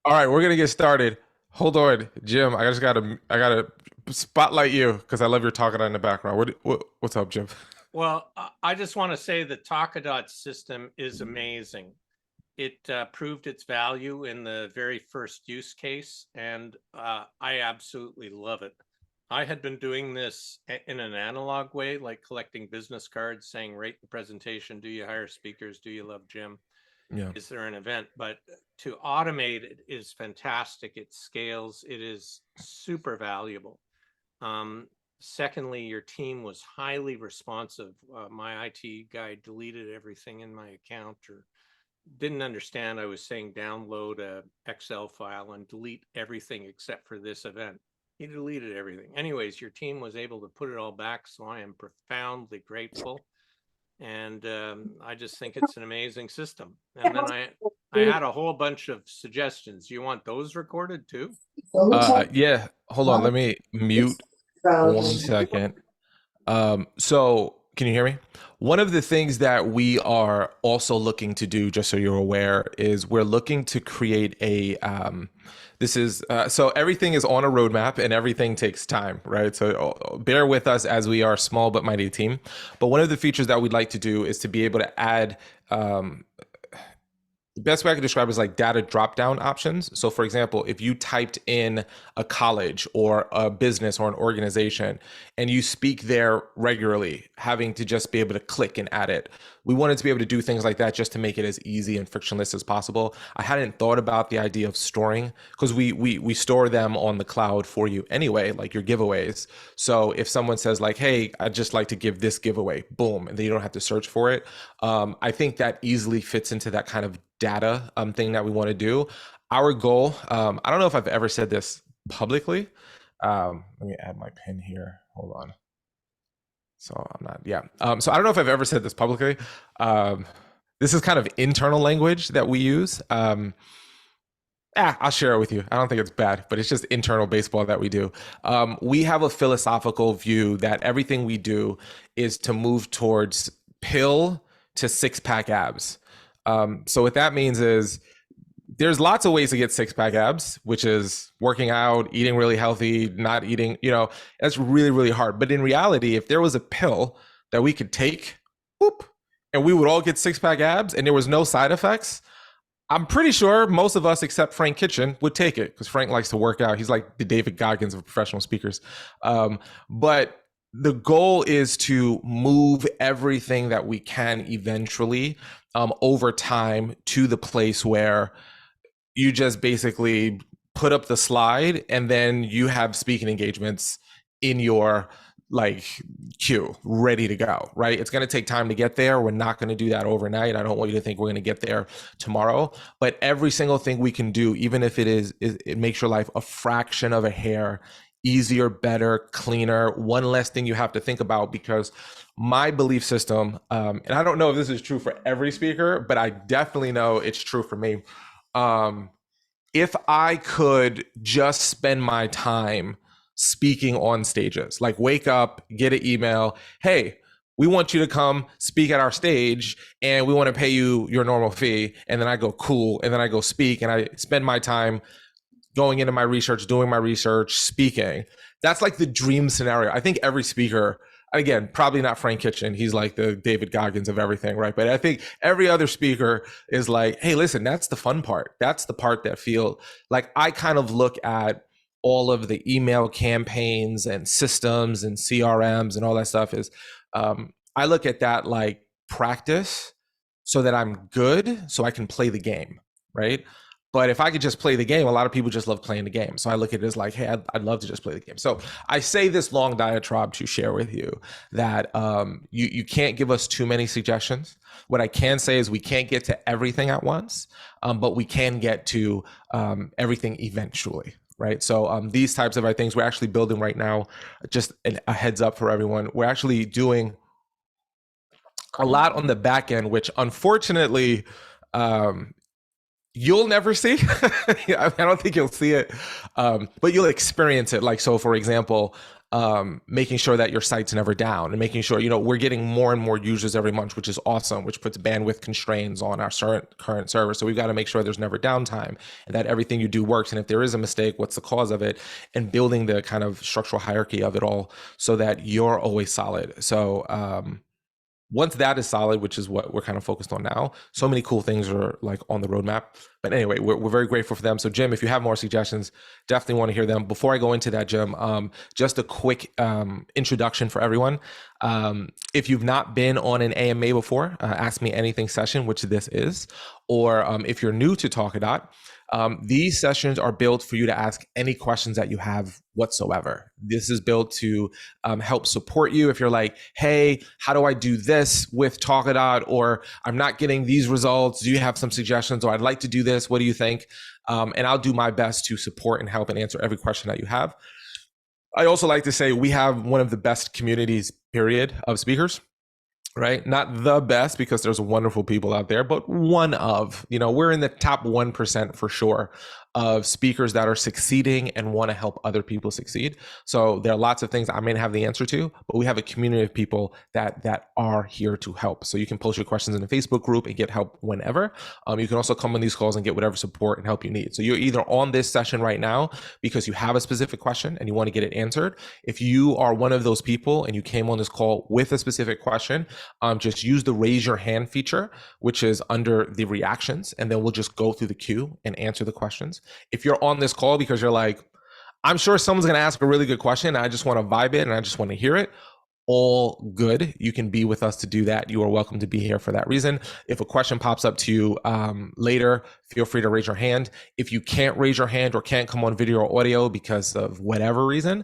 All right, we're gonna get started. Hold on, Jim. I gotta spotlight you because I love your talking in the background. What's up, Jim? Well, I just want to say the Talkadot system is amazing. It proved its value in the very first use case, and I absolutely love it. I had been doing this in an analog way, like collecting business cards saying, rate the presentation, do you hire speakers, do you love Jim, Yeah. is there an event? But to automate it is fantastic. It scales, it is super valuable. Um, Secondly, your team was highly responsive. My IT guy deleted everything in my account or didn't understand I was saying download a Excel file and delete everything except for this event. He deleted everything. Anyways, your team was able to put it all back, so I am profoundly grateful. And I just think it's an amazing system. And then I had a whole bunch of suggestions. You want those recorded too? Yeah. Hold on. Let me mute 1 second. So can you hear me? One of the things that we are also looking to do, just so you're aware, is we're looking to create a this is so everything is on a roadmap and everything takes time, right? So bear with us as we are a small but mighty team. But one of the features that we'd like to do is to be able to add the best way I could describe it is like data drop down options. So, for example, if you typed in a college or a business or an organization and you speak there regularly, having to just be able to click and add it, we wanted to be able to do things like that just to make it as easy and frictionless as possible. I hadn't thought about the idea of storing because we store them on the cloud for you anyway, like your giveaways. So if someone says like, "Hey, I'd just like to give this giveaway," boom, and then you don't have to search for it. I think that easily fits into that kind of data thing that we want to do. Our goal, I don't know if I've ever said this publicly. Let me add my pin here. Hold on. So I'm not, yeah. So I don't know if I've ever said this publicly. This is kind of internal language that we use. I'll share it with you. I don't think it's bad, but it's just internal baseball that we do. We have a philosophical view that everything we do is to move towards pill to six pack abs. So what that means is there's lots of ways to get six pack abs, which is working out, eating really healthy, not eating, that's really, really hard. But in reality, if there was a pill that we could take, whoop, and we would all get six pack abs and there was no side effects, I'm pretty sure most of us, except Frank Kitchen, would take it because Frank likes to work out. He's like the David Goggins of professional speakers. But the goal is to move everything that we can eventually over time to the place where you just basically put up the slide and then you have speaking engagements in your like queue ready to go, right? It's going to take time to get there. We're not going to do that overnight. I don't want you to think we're going to get there tomorrow, but every single thing we can do, even if it makes your life a fraction of a hair easier, better, cleaner, one less thing you have to think about. Because my belief system, and I don't know if this is true for every speaker, but I definitely know it's true for me. If I could just spend my time speaking on stages, like wake up, get an email, hey, we want you to come speak at our stage and we want to pay you your normal fee. And then I go, cool. And then I go speak and I spend my time going into my research, doing my research, speaking. That's like the dream scenario. I think every speaker, again, probably not Frank Kitchen. He's like the David Goggins of everything, right? But I think every other speaker is like, hey, listen, that's the fun part. That's the part that feel like I kind of look at all of the email campaigns and systems and CRMs and all that stuff is I look at that like practice so that I'm good so I can play the game, right? But if I could just play the game, a lot of people just love playing the game. So I look at it as like, hey, I'd love to just play the game. So I say this long diatribe to share with you that you can't give us too many suggestions. What I can say is we can't get to everything at once, but we can get to everything eventually. Right. So these types of things we're actually building right now, just a heads up for everyone. We're actually doing a lot on the back end, which unfortunately, you'll never see. I don't think you'll see it, but you'll experience it. Like, so for example, making sure that your site's never down, and making sure, we're getting more and more users every month, which is awesome, which puts bandwidth constraints on our current server. So we've got to make sure there's never downtime and that everything you do works. And if there is a mistake, what's the cause of it, and building the kind of structural hierarchy of it all so that you're always solid. So once that is solid, which is what we're kind of focused on now, so many cool things are like on the roadmap. But anyway, we're very grateful for them. So Jim, if you have more suggestions, definitely want to hear them. Before I go into that, Jim, just a quick introduction for everyone. If you've not been on an AMA before, Ask Me Anything session, which this is, or if you're new to Talkadot, these sessions are built for you to ask any questions that you have whatsoever. This is built to help support you if you're like, hey, how do I do this with Talkadot? Or I'm not getting these results. Do you have some suggestions? Or I'd like to do this. What do you think? And I'll do my best to support and help and answer every question that you have. I also like to say we have one of the best communities, period, of speakers. Right? Not the best, because there's wonderful people out there, but one of, we're in the top 1% for sure of speakers that are succeeding and want to help other people succeed. So there are lots of things I may not have the answer to, but we have a community of people that are here to help. So you can post your questions in the Facebook group and get help whenever. You can also come on these calls and get whatever support and help you need. So you're either on this session right now because you have a specific question and you want to get it answered. If you are one of those people and you came on this call with a specific question, just use the raise your hand feature, which is under the reactions, and then we'll just go through the queue and answer the questions. If you're on this call because you're like, I'm sure someone's going to ask a really good question, and I just want to vibe it and I just want to hear it, all good. You can be with us to do that. You are welcome to be here for that reason. If a question pops up to you later, feel free to raise your hand. If you can't raise your hand or can't come on video or audio because of whatever reason,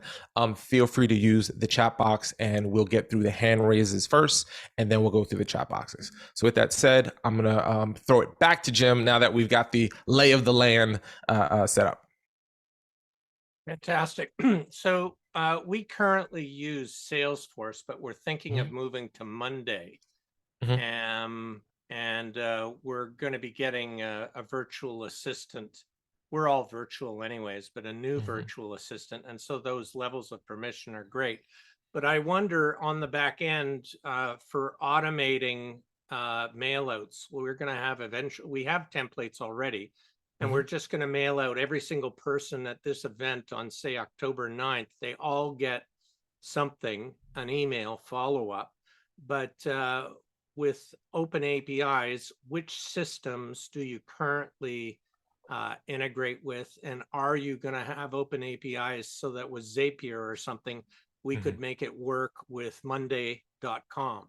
feel free to use the chat box, and we'll get through the hand raises first, and then we'll go through the chat boxes. So with that said, I'm going to throw it back to Jim now that we've got the lay of the land set up. Fantastic. So we currently use Salesforce, but we're thinking of moving to Monday. And we're going to be getting a virtual assistant. We're all virtual anyways, but a new virtual assistant. And so those levels of permission are great. But I wonder on the back end for automating mailouts, we're going to have we have templates already. And we're just going to mail out every single person at this event on, say, October 9th. They all get something, an email follow-up. But with open APIs, which systems do you currently integrate with? And are you going to have open APIs so that with Zapier or something, we could make it work with Monday.com?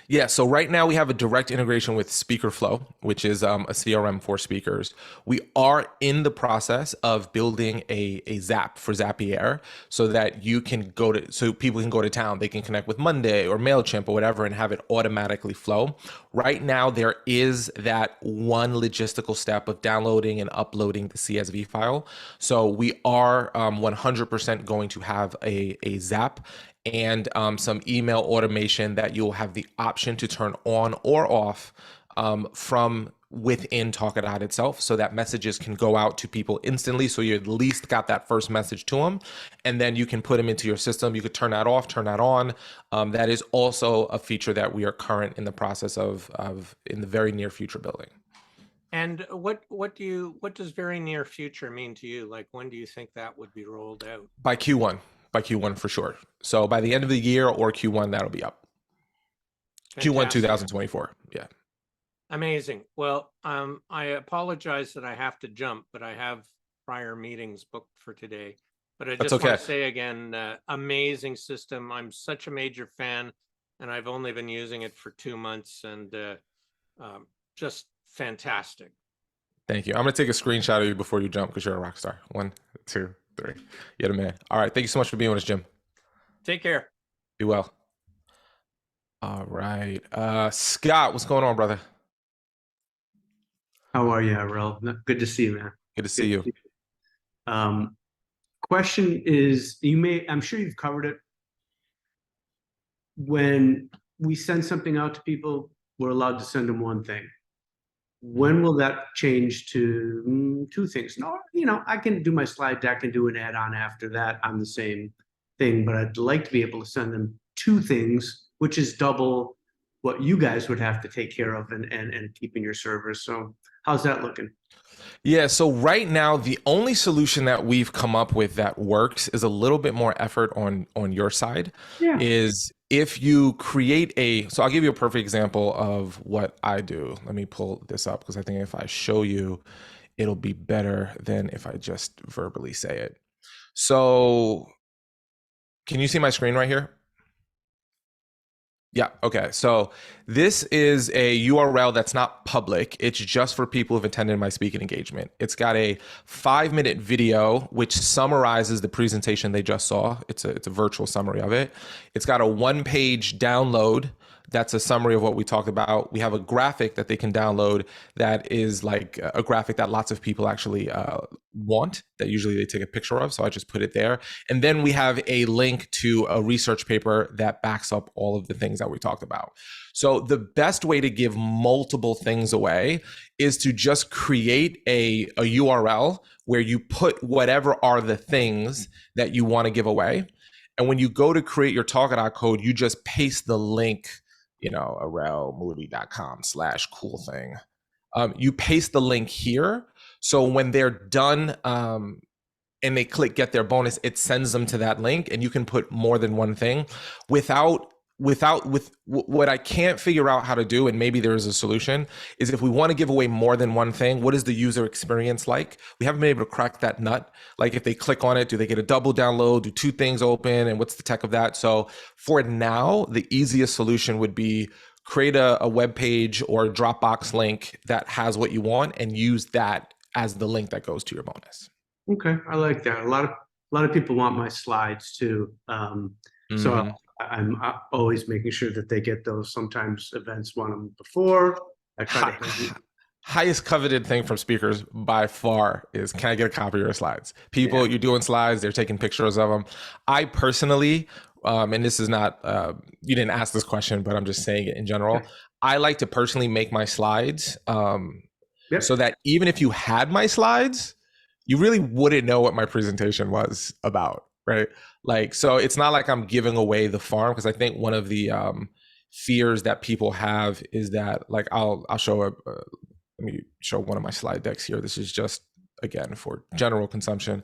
Yeah, so right now we have a direct integration with SpeakerFlow, which is a CRM for speakers. We are in the process of building a Zap for Zapier so that so people can go to town. They can connect with Monday or MailChimp or whatever and have it automatically flow. Right now, there is that one logistical step of downloading and uploading the CSV file. So we are 100% going to have a Zap and some email automation that you'll have the option to turn on or off from within Talkadot itself, so that messages can go out to people instantly. So you at least got that first message to them, and then you can put them into your system. You could turn that off, turn that on. That is also a feature that we are current in the process of in the very near future building. And what does very near future mean to you? Like, when do you think that would be rolled out? By Q1 for sure. So by the end of the year or Q1, that'll be up. Fantastic. Q1 2024. Yeah. Amazing. Well, I apologize that I have to jump, but I have prior meetings booked for today. But I just want to say again, amazing system. I'm such a major fan, and I've only been using it for 2 months, and just fantastic. Thank you. I'm going to take a screenshot of you before you jump because you're a rock star. 1, 2, 3. You're the man. All right. Thank you so much for being with us, Jim. Take care. Be well. All right. Scott, what's going on, brother? How are you, Errol? Good to see you, man. Good to see you. Question is, I'm sure you've covered it. When we send something out to people, we're allowed to send them one thing. When will that change to 2 things? No, I can do my slide deck and do an add-on after that on the same thing, but I'd like to be able to send them two things, which is double what you guys would have to take care of and keeping your servers. So how's that looking? Yeah, so right now the only solution that we've come up with that works is a little bit more effort on your side. Yeah. Is if you create a, so I'll give you a perfect example of what I do. Let me pull this up because I think if I show you, it'll be better than if I just verbally say it. So can you see my screen right here? Yeah. Okay. So this is a URL that's not public. It's just for people who've attended my speaking engagement. It's got a 5-minute video which summarizes the presentation they just saw. It's a virtual summary of it. It's got a 1-page download. That's a summary of what we talked about. We have a graphic that they can download that is like a graphic that lots of people actually want, that usually they take a picture of. So I just put it there. And then we have a link to a research paper that backs up all of the things that we talked about. So the best way to give multiple things away is to just create a URL where you put whatever are the things that you want to give away. And when you go to create your Talkadot code, you just paste the link, arelmoody.com/cool thing. You paste the link here. So when they're done and they click get their bonus, it sends them to that link, and you can put more than one thing with what I can't figure out how to do, and maybe there is a solution, is if we want to give away more than one thing, what is the user experience like? We haven't been able to crack that nut. Like if they click on it, do they get a double download? Do two things open? And what's the tech of that? So for now, the easiest solution would be create a web page or a Dropbox link that has what you want and use that as the link that goes to your bonus. Okay, I like that. A lot of people want my slides too. So I'm always making sure that they get those. Sometimes events want them before. I try to. Highest coveted thing from speakers by far is, can I get a copy of your slides? People, you're doing slides, they're taking pictures of them. I personally, and this is not, you didn't ask this question, but I'm just saying it in general. Okay. I like to personally make my slides Yep. so that even if you had my slides, you really wouldn't know what my presentation was about, right? Like, so it's not like I'm giving away the farm, because I think one of the fears that people have is that, like, I'll show let me show one of my slide decks here. This is just, again, for general consumption.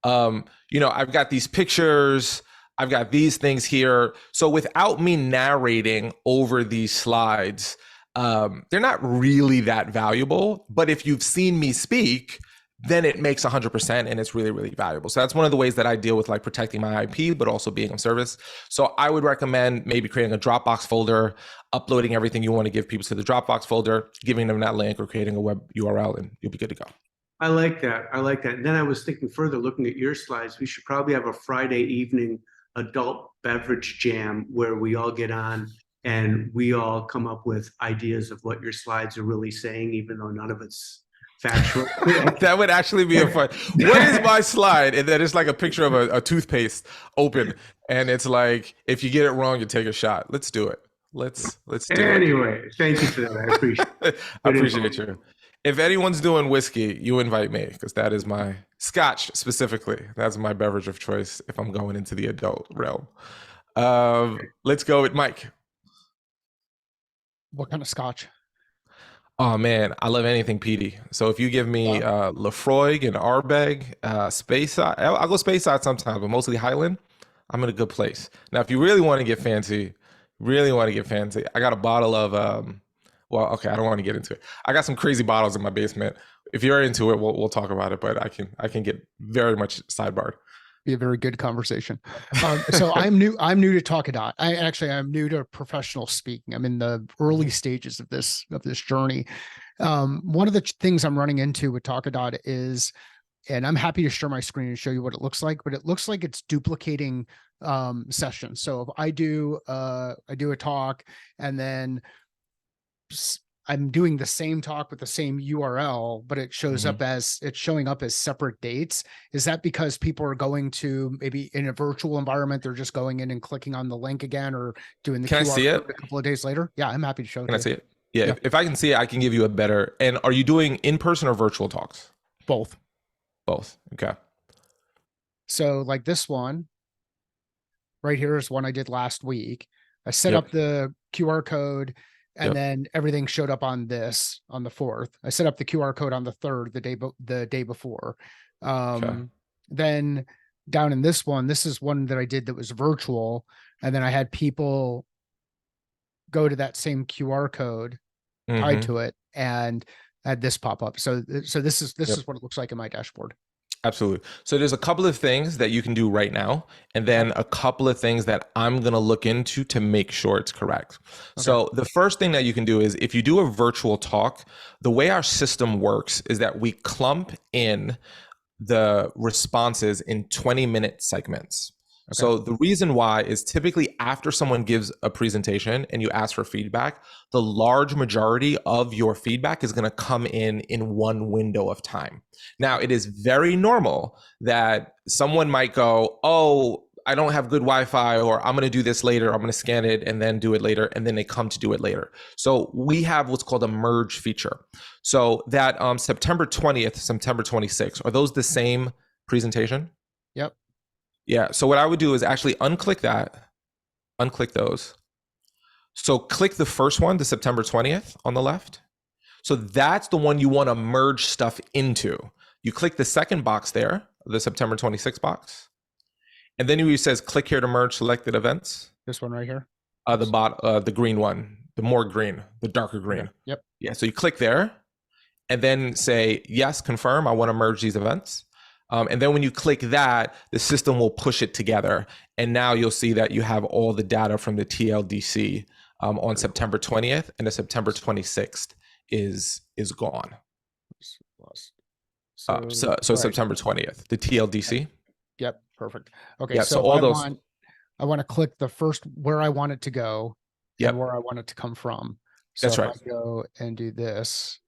I've got these pictures, I've got these things here. So without me narrating over these slides, they're not really that valuable. But if you've seen me speak, then it makes 100% and it's really, really valuable. So that's one of the ways that I deal with, like, protecting my IP, but also being of service. So I would recommend maybe creating a Dropbox folder, uploading everything you want to give people to the Dropbox folder, giving them that link, or creating a web URL, and you'll be good to go. I like that. And then I was thinking further, looking at your slides, we should probably have a Friday evening adult beverage jam where we all get on and we all come up with ideas of what your slides are really saying, even though none of it's factual. That would actually be a fun. What is my slide? And then it's like a picture of a toothpaste open, and it's like, if you get it wrong, you take a shot. Let's do it. Let's do it. Anyway, thank you for that. I appreciate it. I appreciate you. If anyone's doing whiskey, you invite me, because that is my Scotch specifically. That's my beverage of choice if I'm going into the adult realm. Let's go with Mike. What kind of Scotch? Oh man, I love anything peaty. So if you give me Lafroig and Ardbeg, Speyside, I'll go Speyside sometimes, but mostly Highland, I'm in a good place. Now, if you really want to get fancy, I got a bottle of, I don't want to get into it. I got some crazy bottles in my basement. If you're into it, we'll talk about it, but I can get very much sidebarred. Be a very good conversation. So I'm new to Talkadot. I'm new to professional speaking. I'm in the early stages of this journey. One of the things I'm running into with Talkadot is, and I'm happy to share my screen and show you what it looks like, but it looks like it's duplicating sessions. So if I do a talk and then I'm doing the same talk with the same URL, but it shows up as, it's showing up as separate dates. Is that because people are going to, maybe in a virtual environment, they're just going in and clicking on the link again, or doing the QR I see it a couple of days later? Yeah, I'm happy to show it. Can I see it? Yeah. If I can see it, I can give you a better. And are you doing in-person or virtual talks? Both. Both. Okay. So like this one, right here is one I did last week. I set Yep. up the QR code and Yep. then everything showed up on this on the 4th. I set up the QR code on the 3rd, the day before. Then down in this one, this is one that I did that was virtual. And then I had people go to that same QR code tied Mhm. to it and had this pop up. So this is Yep. what it looks like in my dashboard. Absolutely. So there's a couple of things that you can do right now, and then a couple of things that I'm going to look into to make sure it's correct. Okay. So the first thing that you can do is if you do a virtual talk, the way our system works is that we clump in the responses in 20-minute segments. Okay. So the reason why is typically after someone gives a presentation and you ask for feedback, the large majority of your feedback is going to come in one window of time. Now, it is very normal that someone might go, oh, I don't have good Wi-Fi, or I'm going to do this later. I'm going to scan it and then do it later. And then they come to do it later. So we have what's called a merge feature. So that September 20th, September 26th, are those the same presentation? Yep. Yeah. So what I would do is actually unclick that, unclick those. So click the first one, the September 20th on the left. So that's the one you want to merge stuff into. You click the second box there, the September 26th box. And then it says click here to merge selected events. This one right here. The green one, the more green, the darker green. Okay. Yep. Yeah. So you click there and then say, yes, confirm. I want to merge these events. And then when you click that, the system will push it together. And now you'll see that you have all the data from the TLDC on September 20th, and the September 26th is gone. So September 20th, the TLDC. Yep. Perfect. Okay. Yeah, so all those. I want to click the first where I want it to go Yep. and where I want it to come from. So That's if right. I go and do this,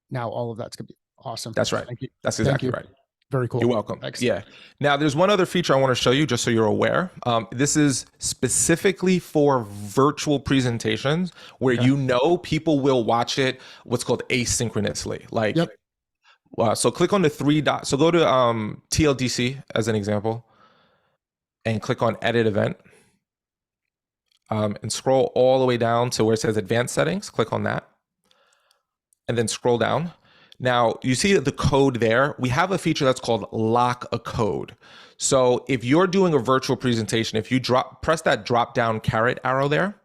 now all of that's going to be awesome. That's right. Thank you. That's exactly right. Very cool. You're welcome. Thanks. Yeah. Now, there's one other feature I want to show you just so you're aware. This is specifically for virtual presentations where Okay. you know people will watch it what's called asynchronously. Like, Yep. So click on the 3 dots. So go to TLDC as an example and click on Edit Event. And scroll all the way down to where it says Advanced Settings. Click on that. And then scroll down. Now, you see the code there. We have a feature that's called Lock a Code. So if you're doing a virtual presentation, if you press that drop down caret arrow there,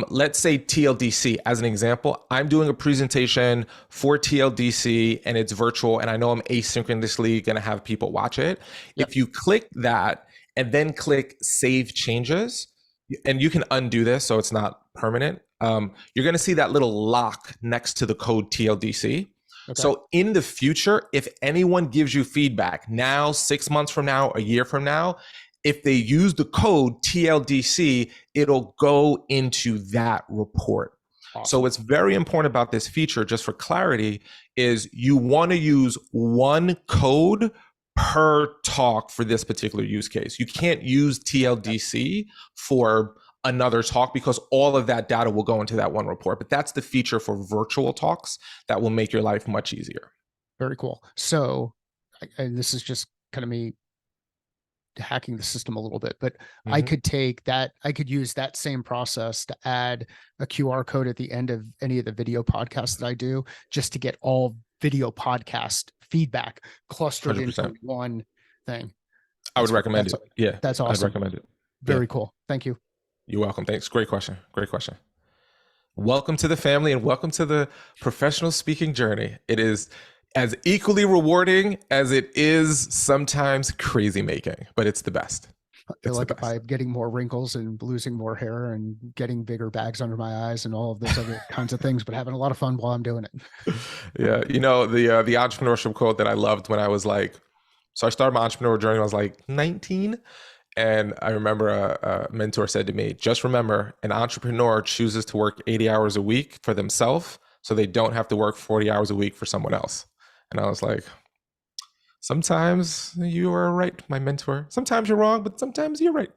let's say TLDC as an example. I'm doing a presentation for TLDC and it's virtual, and I know I'm asynchronously going to have people watch it. Yep. If you click that and then click Save Changes, and you can undo this so it's not permanent, you're going to see that little lock next to the code TLDC. Okay. So in the future, if anyone gives you feedback now, 6 months from now, a year from now, if they use the code TLDC, it'll go into that report. Awesome. So what's very important about this feature, just for clarity, is you want to use one code per talk for this particular use case. You can't use TLDC for another talk because all of that data will go into that one report. But that's the feature for virtual talks that will make your life much easier. Very cool. So, and this is just kind of me hacking the system a little bit, but I could take that, I could use that same process to add a QR code at the end of any of the video podcasts that I do, just to get all video podcast feedback clustered 100%. into one thing. I would recommend it. Yeah. That's awesome. I'd recommend it. Very cool. Thank you. You're welcome. Thanks. Great question. Great question. Welcome to the family and welcome to the professional speaking journey. It is as equally rewarding as it is sometimes crazy making, but it's the best. I feel like if I'm getting more wrinkles and losing more hair and getting bigger bags under my eyes and all of those other kinds of things, but having a lot of fun while I'm doing it. Yeah. You know, the entrepreneurship quote that I loved when I was like, so I started my entrepreneurial journey when I was like 19. And I remember a mentor said to me, just remember, an entrepreneur chooses to work 80 hours a week for themselves so they don't have to work 40 hours a week for someone else. And I was like, sometimes you are right, my mentor. Sometimes you're wrong, but sometimes you're right.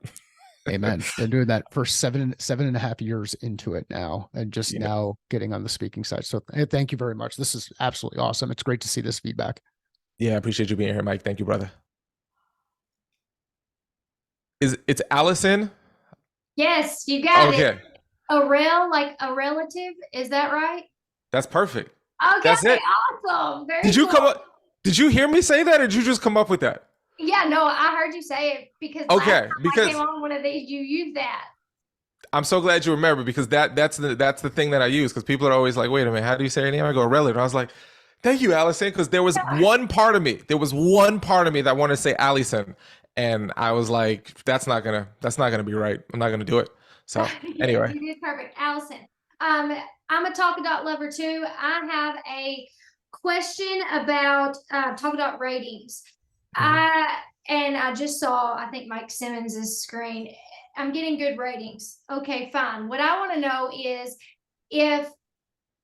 Amen. Been doing that for seven and a half years into it now, and just now getting on the speaking side. So thank you very much. This is absolutely awesome. It's great to see this feedback. Yeah, I appreciate you being here, Mike. Thank you, brother. It's Allison? Yes, you got it. Okay, Like a relative, is that right? that's perfect. Okay, That's it. awesome. Very Did you cool. come up? Did you hear me say that, or did you just come up with that? Yeah, no, I heard you say it because last Okay, time I because came on one of these, you used that. I'm so glad you remember, because that's the thing that I use, because people are always like, wait a minute, how do you say your name? I go relative. I was like, thank you, Allison, because there was one part of me that wanted to say Allison, and I was like, that's not gonna be right. I'm not gonna do it. So anyway, You did perfect, Allison. I'm a Talkadot lover too. I have a question about Talkadot ratings. I just saw, I think, Mike Simmons's screen. I'm getting good ratings. Okay, fine. What I want to know is if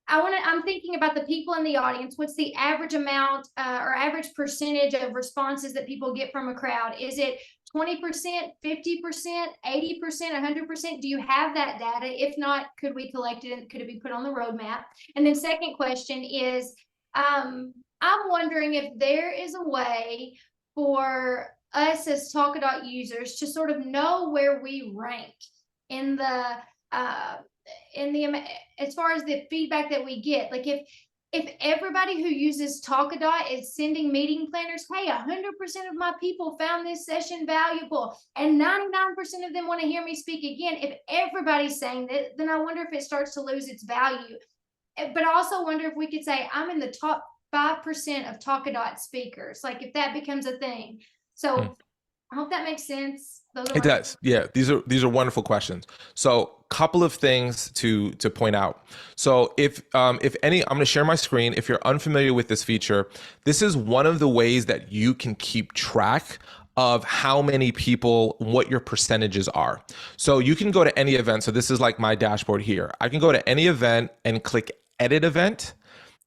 I'm thinking about the people in the audience. What's the average amount or average percentage of responses that people get from a crowd? Is it 20%, 50%, 80%, 100%? Do you have that data? If not, could we collect it and could it be put on the roadmap? And then second question is, I'm wondering if there is a way for us as Talkadot users to sort of know where we rank in the uh, as far as the feedback that we get. Like if everybody who uses Talkadot is sending meeting planners, hey, 100% of my people found this session valuable and 99% of them want to hear me speak again. If everybody's saying that, then I wonder if it starts to lose its value. But I also wonder if we could say I'm in the top 5% of Talkadot speakers, like if that becomes a thing. So I hope that makes sense. it does. Yeah, these are wonderful questions. So, couple of things to point out. So, if any, I'm going to share my screen. If you're unfamiliar with this feature, this is one of the ways that you can keep track of how many people, what your percentages are. So you can go to any event. So this is like my dashboard here. I can go to any event and click edit event,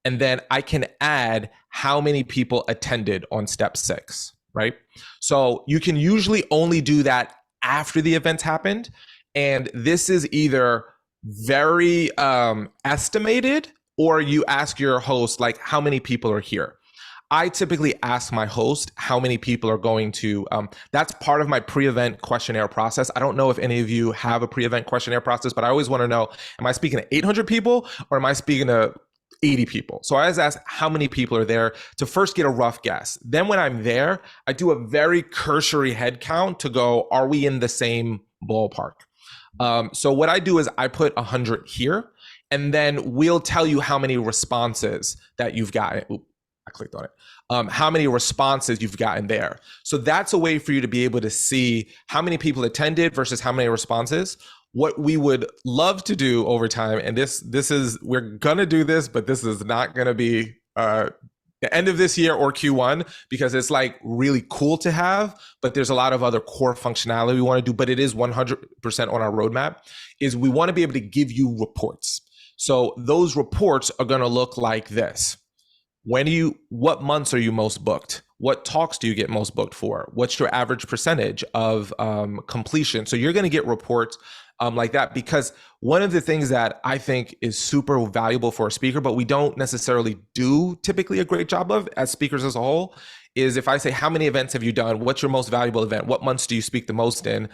and then I can add how many people attended on step 6. Right? So you can usually only do that after the event happened. And this is either very estimated, or you ask your host, like, how many people are here. I typically ask my host how many people are going to, that's part of my pre-event questionnaire process. I don't know if any of you have a pre-event questionnaire process, but I always want to know, am I speaking to 800 people or am I speaking to 80 people? So I always ask how many people are there to first get a rough guess. Then when I'm there, I do a very cursory head count to go, are we in the same ballpark? So what I do is I put 100 here, and then we'll tell you how many responses that you've gotten. Oop, I clicked on it. How many responses you've gotten there. So that's a way for you to be able to see how many people attended versus how many responses. What we would love to do over time, and this is, we're gonna do this, but this is not gonna be the end of this year or Q1, because it's like really cool to have, but there's a lot of other core functionality we want to do, but it is 100% on our roadmap, is we want to be able to give you reports. So those reports are going to look like this. What months are you most booked? What talks do you get most booked for? What's your average percentage of completion? So you're going to get reports like that, because one of the things that I think is super valuable for a speaker, but we don't necessarily do typically a great job of as speakers as a whole, is if I say, how many events have you done? What's your most valuable event? What months do you speak the most in?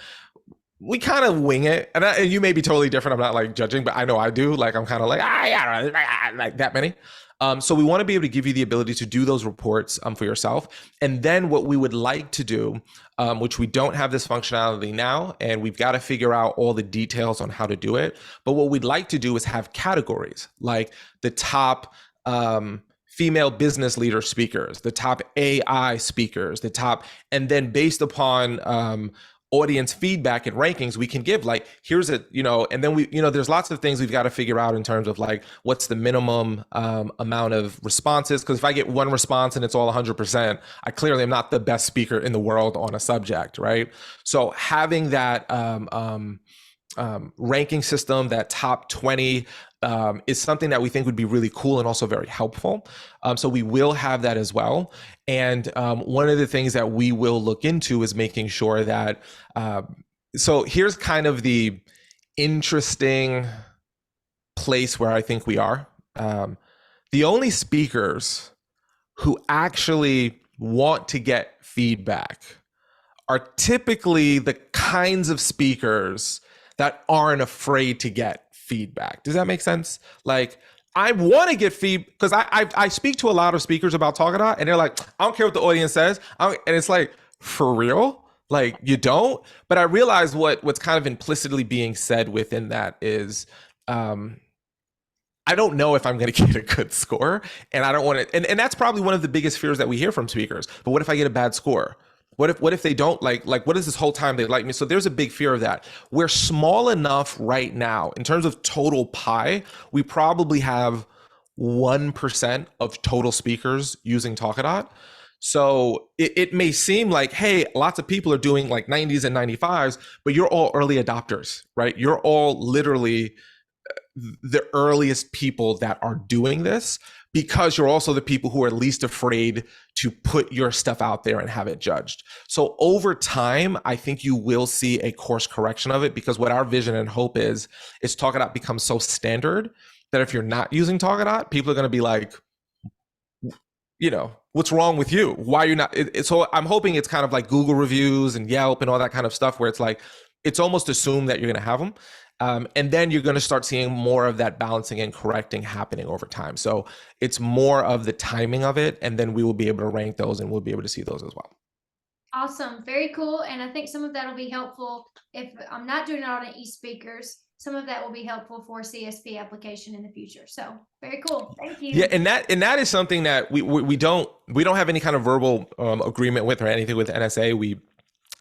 We kind of wing it. And you may be totally different. I'm not like judging, but I know I do. Like, I'm kind of like, yeah, like that many. So we want to be able to give you the ability to do those reports for yourself. And then what we would like to do, which we don't have this functionality now, and we've got to figure out all the details on how to do it. But what we'd like to do is have categories, like the top female business leader speakers, the top AI speakers, the top, and then based upon audience feedback and rankings, we can give like, here's a, and then we, there's lots of things we've got to figure out in terms of like, what's the minimum amount of responses? Because if I get one response and it's all 100%, I clearly am not the best speaker in the world on a subject, right? So having that ranking system, that top 20, is something that we think would be really cool and also very helpful. So we will have that as well. And one of the things that we will look into is making sure that, so here's kind of the interesting place where I think we are. The only speakers who actually want to get feedback are typically the kinds of speakers that aren't afraid to get feedback. Does that make sense? Like, I want to get feedback because I speak to a lot of speakers about Talkadot, and they're like, I don't care what the audience says. And it's like, for real? Like, you don't? But I realize what's kind of implicitly being said within that is, I don't know if I'm going to get a good score, and I don't want to. And that's probably one of the biggest fears that we hear from speakers. But what if I get a bad score? What if they don't like what is this whole time they like me? So there's a big fear of that. We're small enough right now in terms of total pie. We probably have 1% of total speakers using Talkadot. So it may seem like, hey, lots of people are doing like 90s and 95s, but you're all early adopters, right? You're all literally the earliest people that are doing this, because you're also the people who are least afraid to put your stuff out there and have it judged. So over time, I think you will see a course correction of it, because what our vision and hope is Talkadot becomes so standard that if you're not using Talkadot, people are going to be like, you know, what's wrong with you? Why are you not? So I'm hoping it's kind of like Google reviews and Yelp and all that kind of stuff, where it's like, it's almost assumed that you're going to have them. And then you're going to start seeing more of that balancing and correcting happening over time. So it's more of the timing of it, and then we will be able to rank those, and we'll be able to see those as well. Awesome. Very cool. And I think some of that will be helpful if I'm not doing it on e-speakers. Some of that will be helpful for CSP application in the future. So very cool. Thank you. Yeah, and that is something that we don't have any kind of verbal agreement with or anything with NSA.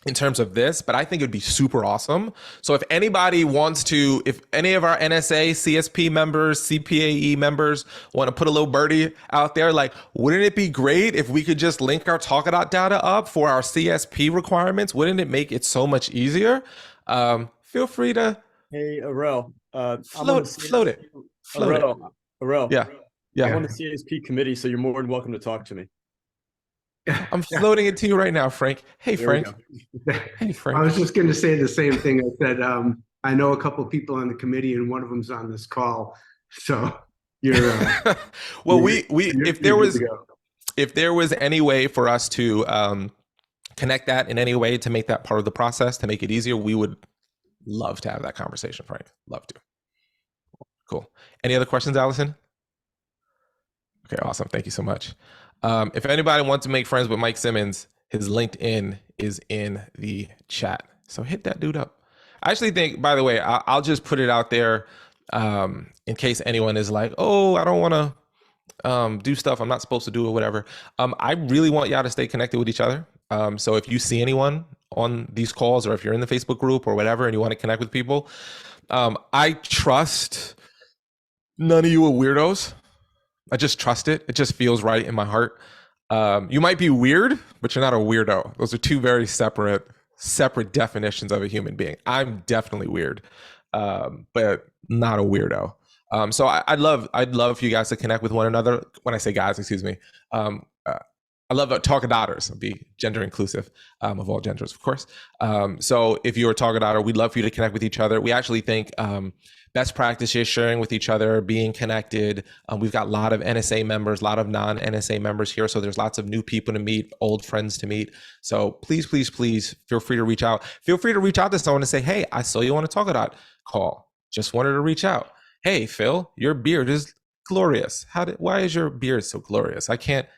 In terms of this, but I think it would be super awesome. So if anybody wants to, if any of our NSA, CSP members, CPAE members want to put a little birdie out there, like, wouldn't it be great if we could just link our Talkadot data up for our CSP requirements? Wouldn't it make it so much easier? Feel free to Hey, Arel. float it. Arel. Yeah. I'm on the CSP committee, so you're more than welcome to talk to me. I'm floating it to you right now, Frank. Hey, There we Frank. go. Hey, Frank. I was just going to say the same thing. I said, I know a couple of people on the committee, and one of them's on this call. So you're well, you're if there was any way for us to connect that in any way to make that part of the process, to make it easier, we would love to have that conversation, Frank. Love to. Cool. Any other questions, Allison? Okay, awesome. Thank you so much. If anybody wants to make friends with Mike Simmons, his LinkedIn is in the chat. So hit that dude up. I actually think, by the way, I'll just put it out there in case anyone is like, oh, I don't want to do stuff I'm not supposed to do or whatever. I really want y'all to stay connected with each other. So if you see anyone on these calls, or if you're in the Facebook group or whatever, and you want to connect with people, I trust none of you are weirdos. I just trust it. It just feels right in my heart. You might be weird, but you're not a weirdo. Those are two very separate definitions of a human being. I'm definitely weird, but not a weirdo. So I'd love for you guys to connect with one another. When I say guys, excuse me. I love Talkadoters. I'll be gender inclusive of all genders, of course. So if you're a Talkadoter, we'd love for you to connect with each other. We actually think best practices, sharing with each other, being connected. We've got a lot of NSA members, a lot of non-NSA members here. So there's lots of new people to meet, old friends to meet. So please, please, please feel free to reach out. Feel free to reach out to someone and say, hey, I saw you on a Talkadot call. Just wanted to reach out. Hey, Phil, your beard is glorious. Why is your beard so glorious? I can't,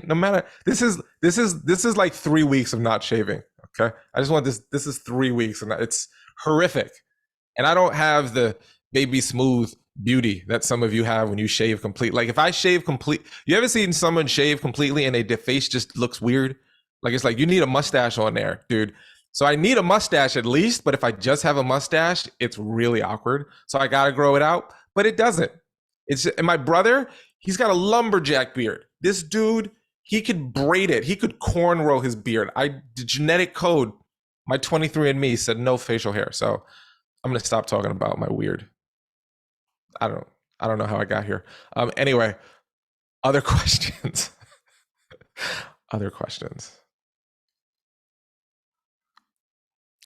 no matter, this is like 3 weeks of not shaving. Okay. I just want this is 3 weeks and it's horrific. And I don't have the baby smooth beauty that some of you have when you shave complete. Like if I shave complete, you ever seen someone shave completely and their face just looks weird? Like it's like you need a mustache on there, dude. So I need a mustache at least, but if I just have a mustache, it's really awkward. So I gotta grow it out, but it doesn't. And my brother, he's got a lumberjack beard. This dude, he could braid it. He could cornrow his beard. The genetic code, my 23andMe said no facial hair. So I'm gonna stop talking about my weird. I don't know how I got here. Anyway, other questions. Other questions.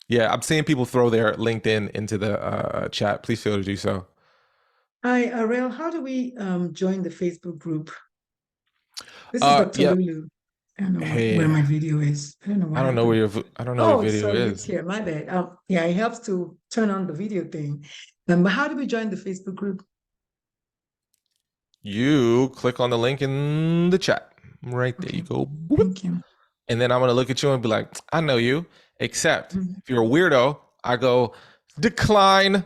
Yeah, I'm seeing people throw their LinkedIn into the chat. Please feel to do so. Hi, Arel. How do we join the Facebook group? This is Dr. Yeah. Lulu. I don't know Hey. where my video is. I don't know I don't know where your video sorry, is. it's here. My bad. Yeah, it helps to turn on the video thing. But how do we join the Facebook group? You click on the link in the chat. Right there you go. Boop. Thank you. And then I'm going to look at you and be like, I know you. Except Mhm. if you're a weirdo, I go, decline.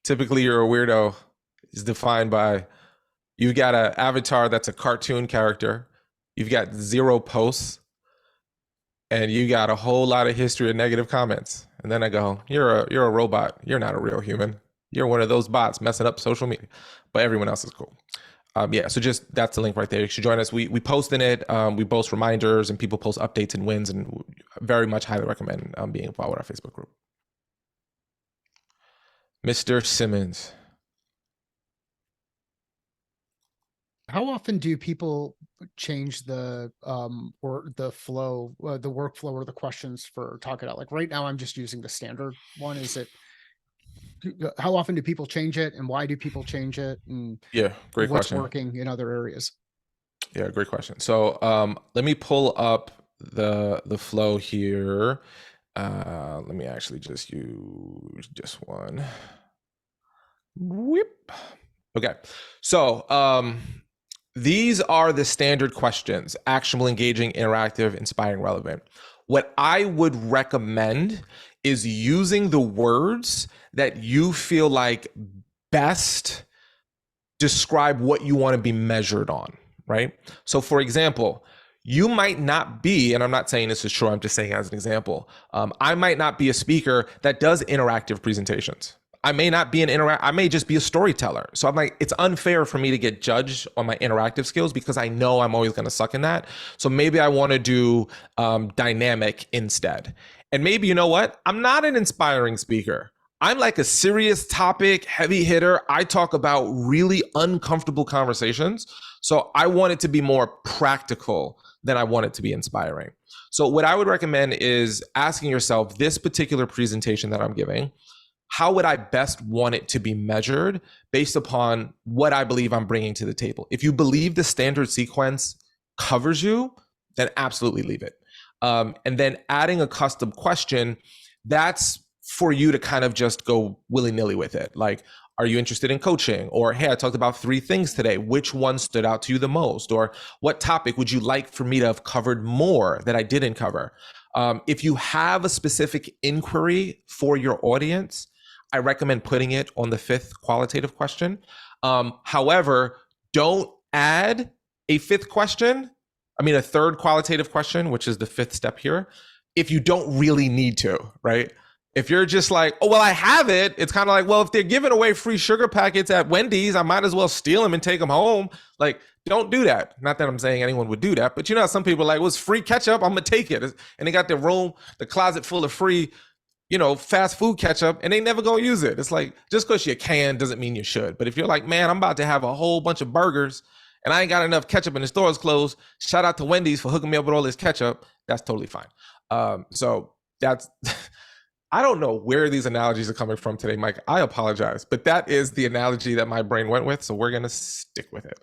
Typically, you're a weirdo is defined by you've got an avatar that's a cartoon character. You've got 0 posts. And you got a whole lot of history of negative comments. And then I go, you're a robot. You're not a real human. You're one of those bots messing up social media. But everyone else is cool. Yeah, so just that's the link right there. You should join us. We post in it. We post reminders and people post updates and wins, and very much highly recommend being involved with our Facebook group. Mr. Simmons. How often do people change the or the flow, the workflow or the questions for Talkadot? Like right now, I'm just using the standard one. Is it? How often do people change it, and why do people change it? And yeah, great what's question. working in other areas? Yeah, great question. So let me pull up the flow here. Let me actually just use this one. Whip. Okay. So these are the standard questions: actionable, engaging, interactive, inspiring, relevant. What I would recommend is using the words that you feel like best describe what you want to be measured on, right? So for example, you might not be, and I'm not saying this is true, I'm just saying as an example, I might not be a speaker that does interactive presentations. I may not be I may just be a storyteller. So I'm like, it's unfair for me to get judged on my interactive skills because I know I'm always going to suck in that. So maybe I want to do dynamic instead. And maybe, you know what? I'm not an inspiring speaker. I'm like a serious topic, heavy hitter. I talk about really uncomfortable conversations. So I want it to be more practical than I want it to be inspiring. So what I would recommend is asking yourself, this particular presentation that I'm giving, how would I best want it to be measured based upon what I believe I'm bringing to the table? If you believe the standard sequence covers you, then absolutely leave it. And then adding a custom question, that's for you to kind of just go willy-nilly with it. Like, are you interested in coaching? Or, hey, I talked about 3 things today. Which one stood out to you the most? Or what topic would you like for me to have covered more that I didn't cover? If you have a specific inquiry for your audience, I recommend putting it on the 5th qualitative question. However, don't add a 5th question. I mean, a 3rd qualitative question, which is the 5th step here, if you don't really need to, right? If you're just like, oh, well, I have it. It's kind of like, well, if they're giving away free sugar packets at Wendy's, I might as well steal them and take them home. Like, don't do that. Not that I'm saying anyone would do that, but you know, some people are like, well, it's free ketchup, I'm going to take it. And they got their room, the closet full of free, you know, fast food ketchup, and they never go use it. It's like, just because you can doesn't mean you should. But if you're like, man, I'm about to have a whole bunch of burgers and I ain't got enough ketchup and the store's closed, shout out to Wendy's for hooking me up with all this ketchup. That's totally fine. So that's, I don't know where these analogies are coming from today, Mike. I apologize, but that is the analogy that my brain went with. So we're going to stick with it.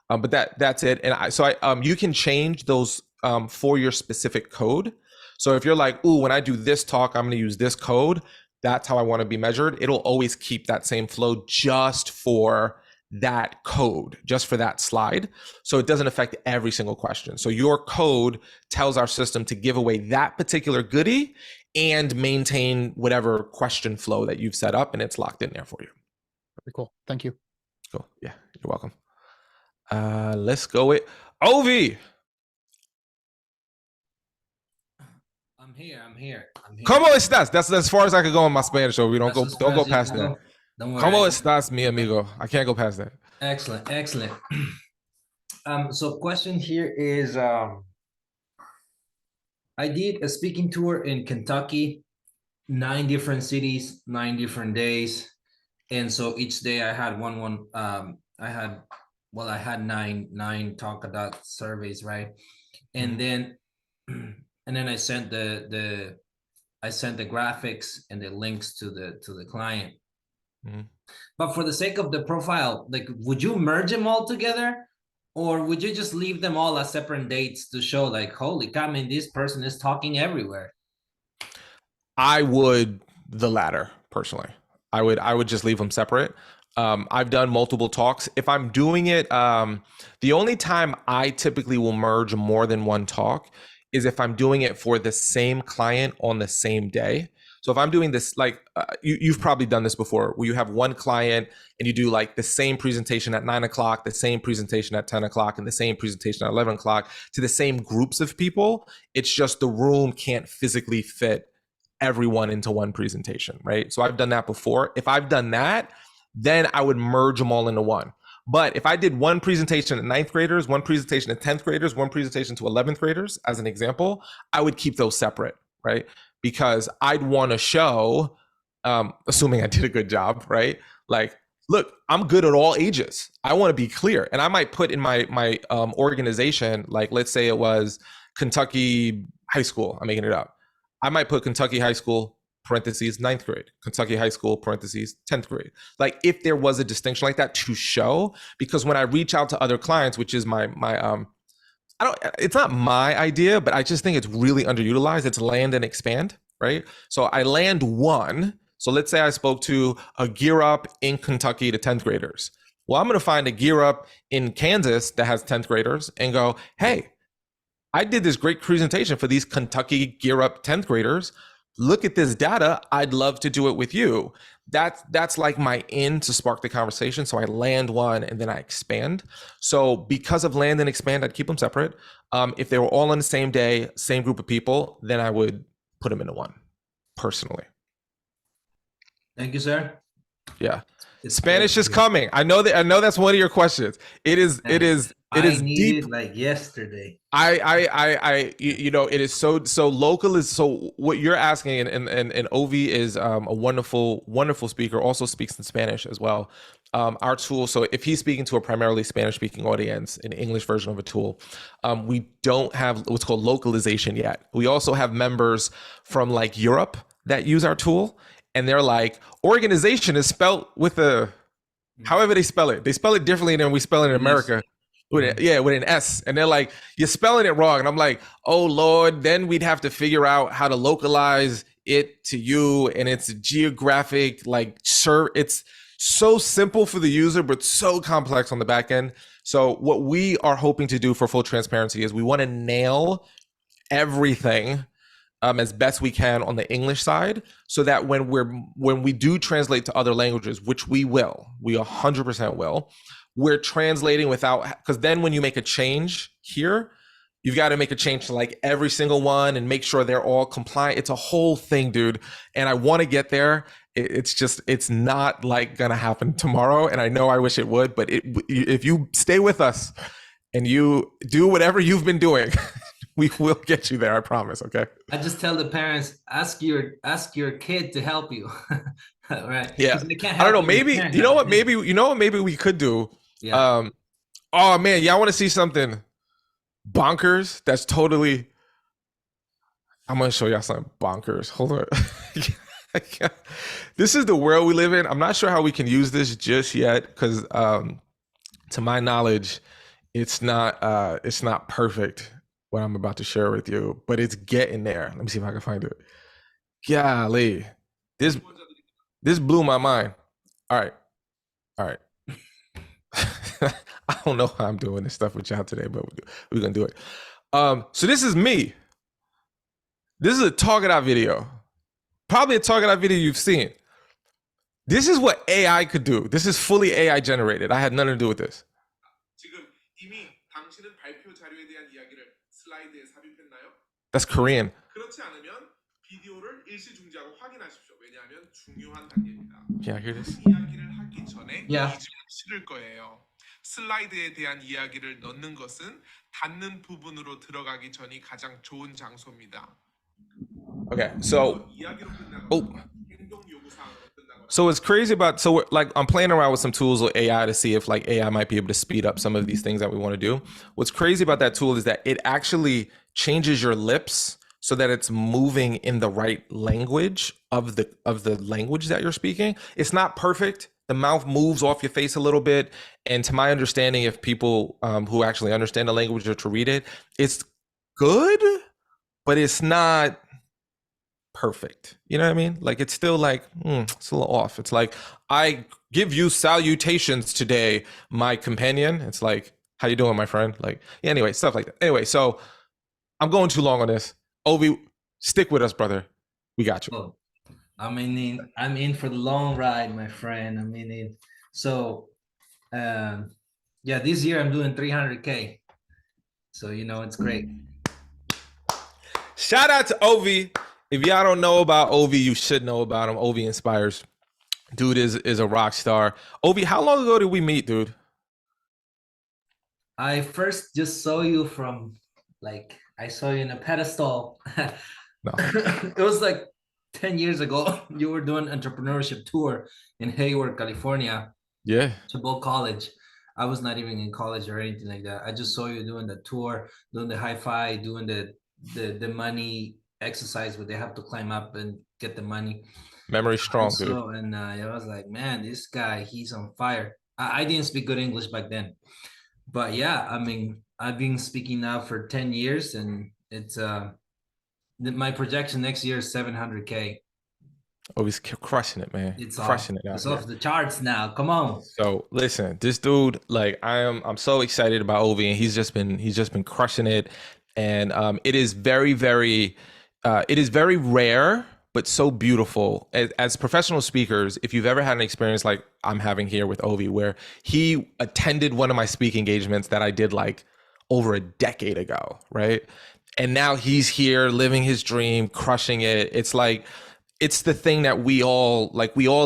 But that's it. And you can change those for your specific code. So if you're like, ooh, when I do this talk, I'm going to use this code. That's how I want to be measured. It'll always keep that same flow just for that code, just for that slide. So it doesn't affect every single question. So your code tells our system to give away that particular goodie and maintain whatever question flow that you've set up, and it's locked in there for you. Very cool. Thank you. Cool. Yeah, you're welcome. Let's go with Ovi. I'm here. ¿Cómo estás? That's as far as I could go in my Spanish, so we don't go past that. Don't worry. ¿Cómo estás, mi amigo? I can't go past that. Excellent. So question here is, I did a speaking tour in Kentucky, 9 different cities, 9 different days. And so each day I had I had nine Talkadot surveys, right? And then I sent the graphics and the links to the client. But for the sake of the profile, like, would you merge them all together, Or would you just leave them all as separate dates to show like, holy cow, I mean, this person is talking everywhere? I would the latter personally. I would just leave them separate. I've done multiple talks. If I'm doing it, the only time I typically will merge more than one talk is if I'm doing it for the same client on the same day. So if I'm doing this, like you've probably done this before, where you have one client and you do like the same presentation at 9 o'clock, the same presentation at 10 o'clock, and the same presentation at 11 o'clock to the same groups of people. It's just the room can't physically fit everyone into one presentation, right? So I've done that before. If I've done that, then I would merge them all into one. But if I did one presentation to 9th graders, one presentation to 10th graders, one presentation to 11th graders, as an example, I would keep those separate, right? Because I'd want to show, assuming I did a good job, right? Like, look, I'm good at all ages. I want to be clear. And I might put in my organization, like, let's say it was Kentucky High School. I'm making it up. I might put Kentucky High School, parentheses, 9th grade, Kentucky High School, parentheses, 10th grade. Like if there was a distinction like that to show, because when I reach out to other clients, which is it's not my idea, but I just think it's really underutilized. It's land and expand, right? So I land one. So let's say I spoke to a Gear Up in Kentucky to 10th graders. Well, I'm going to find a Gear Up in Kansas that has 10th graders and go, hey, I did this great presentation for these Kentucky Gear Up 10th graders. Look at this data. I'd love to do it with you. That's like my in to spark the conversation. So I land one and then I expand. So because of land and expand, I'd keep them separate. If they were all on the same day, same group of people, then I would put them into one personally. Thank you, sir. Yeah. It's Spanish great is to hear. coming. I know that's one of your questions. It is I deep. needed like yesterday. It is so local is so what you're asking, and Ovi is a wonderful speaker, also speaks in Spanish as well. Our tool, so if he's speaking to a primarily Spanish speaking audience, an English version of a tool, we don't have what's called localization yet. We also have members from like Europe that use our tool, and they're like, organization is spelled with a, however they spell it. They spell it differently than we spell it in America. With an S, and they're like, you're spelling it wrong, and I'm like, oh Lord, then we'd have to figure out how to localize it to you, and it's geographic, like, sure, it's so simple for the user, but so complex on the back end. So what we are hoping to do for full transparency is we want to nail everything as best we can on the English side, so that when we do translate to other languages, which we 100% will, we're translating without, because then when you make a change here, you've got to make a change to like every single one and make sure they're all compliant. It's a whole thing, dude. And I want to get there. It's not like gonna happen tomorrow. And I know I wish it would, but if you stay with us and you do whatever you've been doing, we will get you there. I promise. Okay. I just tell the parents, ask your kid to help you. Right. Yeah. They can't I don't know. help Maybe, you know what, maybe we could do. Yeah. Oh man, y'all want to see something bonkers? That's totally. I'm gonna show y'all something bonkers. Hold on. This is the world we live in. I'm not sure how we can use this just yet, because to my knowledge, it's not perfect what I'm about to share with you, but it's getting there. Let me see if I can find it. Golly, this blew my mind. All right. I don't know how I'm doing this stuff with y'all today, but we're gonna do it. So this is me. This is a Talkadot video. Probably a Talkadot video you've seen. This is what AI could do. This is fully AI generated. I had nothing to do with this. That's Korean. Can I hear this? Yeah. 슬라이드에 대한 이야기를 넣는 것은 닿는 부분으로 들어가기 전이 가장 좋은 장소입니다. Okay, so so what's crazy about, so like I'm playing around with some tools with AI to see if like AI might be able to speed up some of these things that we want to do. What's crazy about that tool is that it actually changes your lips so that it's moving in the right language of the language that you're speaking. It's not perfect. the mouth moves off your face a little bit. And to my understanding, if people who actually understand the language are to read it, it's good, but it's not perfect. You know what I mean? Like it's still like it's a little off. It's like, I give you salutations today, my companion. It's like, how you doing, my friend? Like, yeah, anyway, stuff like that. Anyway, so I'm going too long on this. Ovi, stick with us, brother. We got you. Oh, I'm in for the long ride, my friend. I'm in it. So, yeah, this year I'm doing 300K. So, it's great. Shout out to Ovi. If y'all don't know about Ovi, you should know about him. Ovi inspires. Dude is a rock star. Ovi, how long ago did we meet, dude? I first just saw you from, I saw you in a pedestal. No. It was like 10 years ago. You were doing entrepreneurship tour in Hayward, California. Yeah. Chabot College. I was not even in college or anything like that. I just saw you doing the tour, doing the hi-fi, doing the money exercise where they have to climb up and get the money. Memory strong, dude. And I was like, man, this guy, he's on fire. I didn't speak good English back then, but yeah, I mean, I've been speaking now for 10 years, and it's my projection next year is 700K. Oh, he's crushing it, man. It's crushing it out It's here. off the charts now. Come on. So listen, this dude, like I'm so excited about Ovi, and he's just been crushing it. And it is very, very rare, but so beautiful. As professional speakers, if you've ever had an experience like I'm having here with Ovi, where he attended one of my speaking engagements that I did like over a decade ago, right? And now he's here living his dream, crushing it. It's like, it's the thing that we all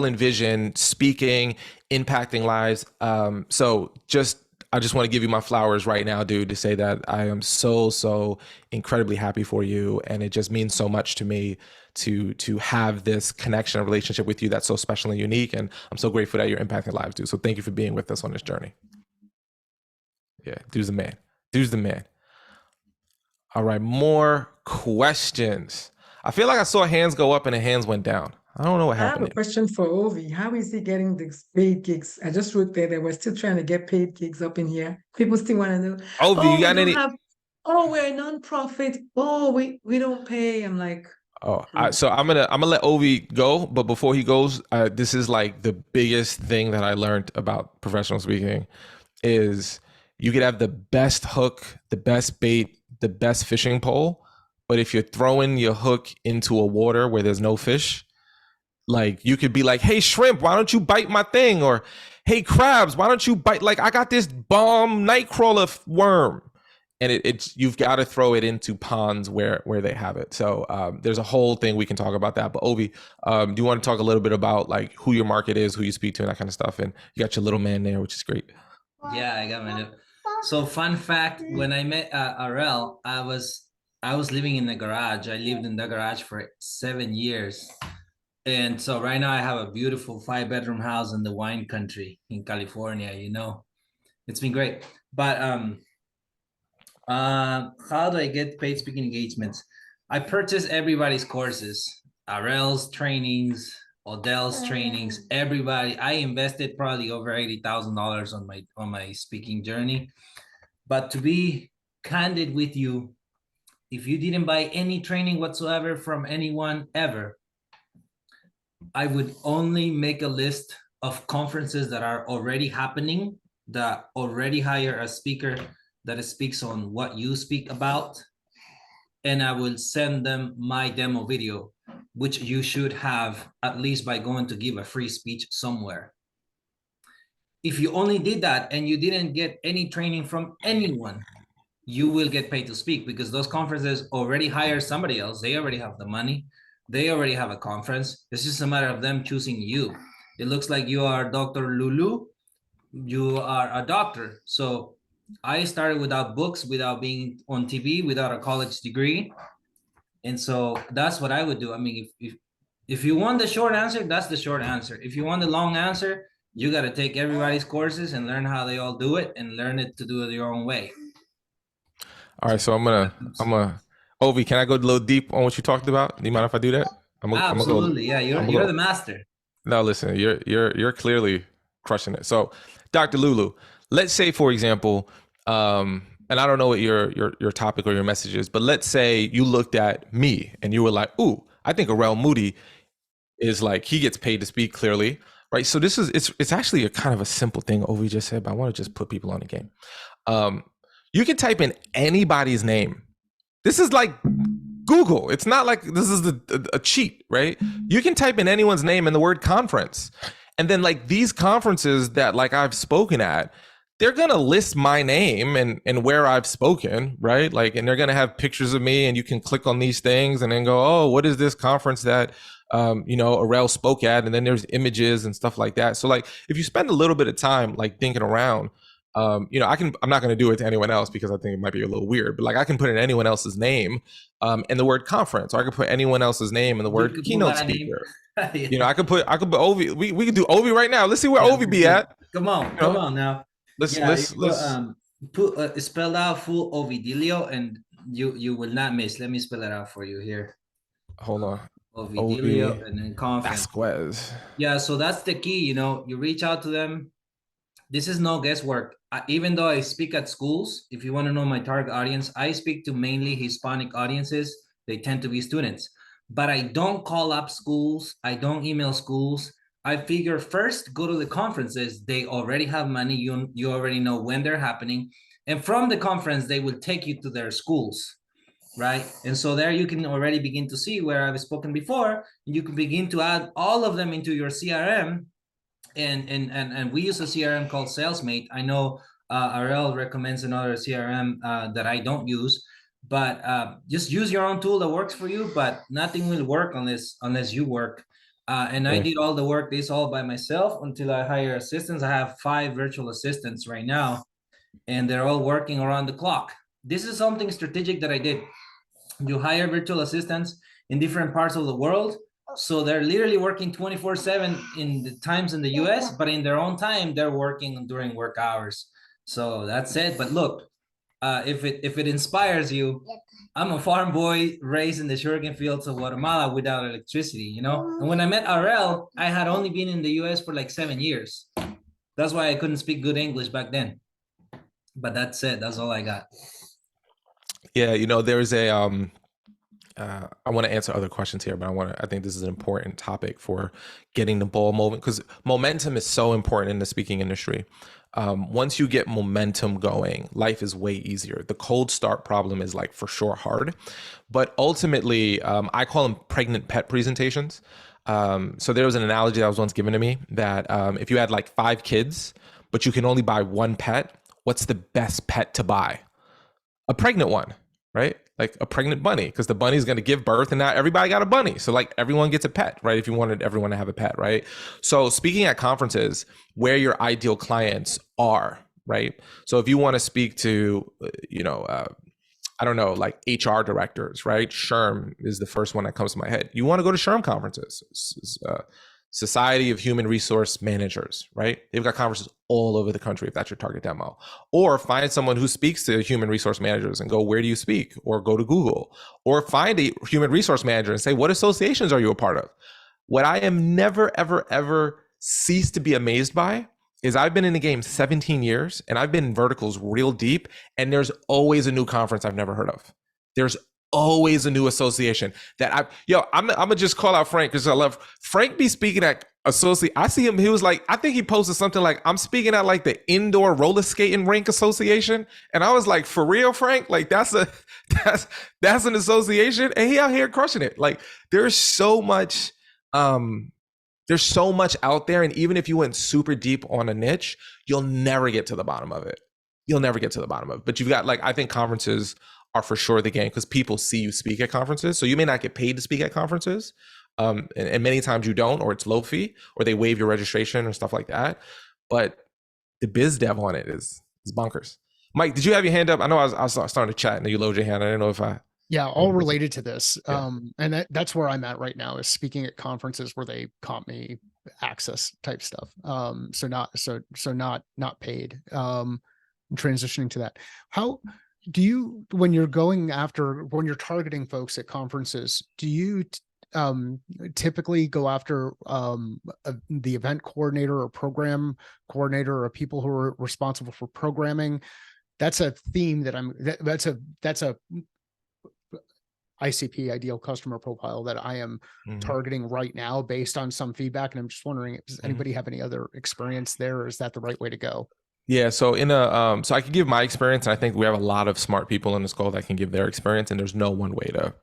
envision, speaking, impacting lives. So I just want to give you my flowers right now, dude, to say that I am so incredibly happy for you. And it just means so much to me to have this connection and relationship with you that's so special and unique. And I'm so grateful that you're impacting lives, dude. So thank you for being with us on this journey. Yeah, dude's the man. Dude's the man. All right, more questions. I feel like I saw hands go up and the hands went down. I don't know what I have happened. a question for Ovi. How is he getting these paid gigs? I just wrote there that we're still trying to get paid gigs up in here. People still want to know. Ovi, you got any? We're a non-profit. Oh, we don't pay. I'm like, So I'm gonna let Ovi go, but before he goes, this is like the biggest thing that I learned about professional speaking is you could have the best hook, the best bait, the best fishing pole, but if you're throwing your hook into a water where there's no fish, like you could be like, hey shrimp, why don't you bite my thing? Or hey crabs, why don't you bite? Like I got this bomb nightcrawler worm. And it's you've got to throw it into ponds where they have it. So there's a whole thing we can talk about that. But Ovi, do you want to talk a little bit about like who your market is, who you speak to, and that kind of stuff? And you got your little man there, which is great. Yeah, I got my. So fun fact: when I met Arel, I was living in the garage. I lived in the garage for 7 years, and so right now I have a beautiful 5-bedroom house in the wine country in California. It's been great. But how do I get paid speaking engagements? I purchase everybody's courses, Arel's trainings, Odell's trainings, everybody. I invested probably over $80,000 on my speaking journey. But to be candid with you, if you didn't buy any training whatsoever from anyone ever, I would only make a list of conferences that are already happening, that already hire a speaker that speaks on what you speak about, and I will send them my demo video, which you should have at least by going to give a free speech somewhere. If you only did that and you didn't get any training from anyone, you will get paid to speak because those conferences already hire somebody else. They already have the money. They already have a conference. It's just a matter of them choosing you. It looks like you are Dr. Lulu. You are a doctor. So I started without books, without being on TV, without a college degree. And so that's what I would do. I mean, if you want the short answer, that's the short answer. If you want the long answer, you got to take everybody's courses and learn how they all do it and learn it to do it your own way. All right. So I'm gonna, Ovi, can I go a little deep on what you talked about? Do you mind if I do that? Absolutely. Yeah. You're the master. No, listen, you're clearly crushing it. So, Dr. Lulu, let's say, for example, and I don't know what your topic or your message is, but let's say you looked at me and you were like, "Ooh, I think Arel Moody is like, he gets paid to speak clearly." Right. So this is it's actually a kind of a simple thing Ovi just said, but I want to just put people on the game. You can type in anybody's name. This is like Google. It's not like this is a cheat, right? You can type in anyone's name and the word conference. And then like these conferences that like I've spoken at, they're going to list my name and where I've spoken, right? Like, and they're going to have pictures of me, and you can click on these things and then go, oh, what is this conference that, Arel spoke at? And then there's images and stuff like that. So like, if you spend a little bit of time, like thinking around, I'm not going to do it to anyone else because I think it might be a little weird, but like I can put in anyone else's name, and the word conference, or I could put anyone else's name and the word keynote speaker. Yeah. I could put Ovi. We could do Ovi right now. Let's see where Ovi be at. Come on now. Let's put spell out full Ovidilio, and you will not miss. Let me spell it out for you here. Hold on. Ovidilio Ovi and then conference. Vasquez. Yeah, so that's the key. You reach out to them. This is no guesswork. Even though I speak at schools, if you want to know my target audience, I speak to mainly Hispanic audiences. They tend to be students, but I don't call up schools. I don't email schools. I figure first go to the conferences. They already have money. You already know when they're happening. And from the conference, they will take you to their schools, right? And so there you can already begin to see where I've spoken before. You can begin to add all of them into your CRM. And we use a CRM called SalesMate. I know Arel recommends another CRM that I don't use, but just use your own tool that works for you. But nothing will work unless you work. And I did all the work this all by myself until I hire assistants. I have 5 virtual assistants right now, and they're all working around the clock. This is something strategic that I did. You hire virtual assistants in different parts of the world. So they're literally working 24/7 in the times in the US, but in their own time, they're working during work hours. So that's it. But look, if it inspires you, I'm a farm boy raised in the sugarcane fields of Guatemala without electricity, And when I met Arel, I had only been in the US for like 7 years. That's why I couldn't speak good English back then. But that's it. That's all I got. Yeah, there's a I want to answer other questions here, but I think this is an important topic for getting the ball moving, because momentum is so important in the speaking industry. Once you get momentum going, life is way easier. The cold start problem is like for sure hard, but ultimately, I call them pregnant pet presentations. So there was an analogy that was once given to me that if you had like 5 kids, but you can only buy 1 pet, what's the best pet to buy? A pregnant one, right? Like a pregnant bunny, because the bunny is going to give birth and now everybody got a bunny. So like everyone gets a pet, right? If you wanted everyone to have a pet, right? So speaking at conferences, where your ideal clients are, right? So if you want to speak to, I don't know, like HR directors, right? SHRM is the first one that comes to my head. You want to go to SHRM conferences, Society of Human Resource Managers, right? They've got conferences all over the country if that's your target demo. Or find someone who speaks to human resource managers and go, where do you speak? Or go to Google. Or find a human resource manager and say, what associations are you a part of? What I am never, ever, ever cease to be amazed by is I've been in the game 17 years and I've been in verticals real deep, and there's always a new conference I've never heard of. There's always a new association that I'm gonna just call out Frank because I love Frank be speaking at associate. I see him. He was like, I think he posted something like, I'm speaking at like the indoor roller skating rink association. And I was like, for real, Frank? Like that's an association. And he out here crushing it. Like there's so much out there. And even if you went super deep on a niche, you'll never get to the bottom of it. But you've got I think conferences are for sure the game because people see you speak at conferences. So you may not get paid to speak at conferences. And many times you don't, or it's low fee, or they waive your registration or stuff like that. But the biz dev on it is bonkers. Mike, did you have your hand up? I know I was starting to chat and you load your hand. I didn't know if I... Yeah, all related to this. Yeah. And that's where I'm at right now, is speaking at conferences where they comp me access type stuff. So not paid. Transitioning to that. How do you, when you're targeting folks at conferences, do you typically go after the event coordinator or program coordinator or people who are responsible for programming. That's a theme that that's a ICP, ideal customer profile, that I am targeting right now based on some feedback. And I'm just wondering, does anybody have any other experience there, or is that the right way to go? Yeah, so so I can give my experience, and I think we have a lot of smart people in the school that can give their experience, and there's no one way to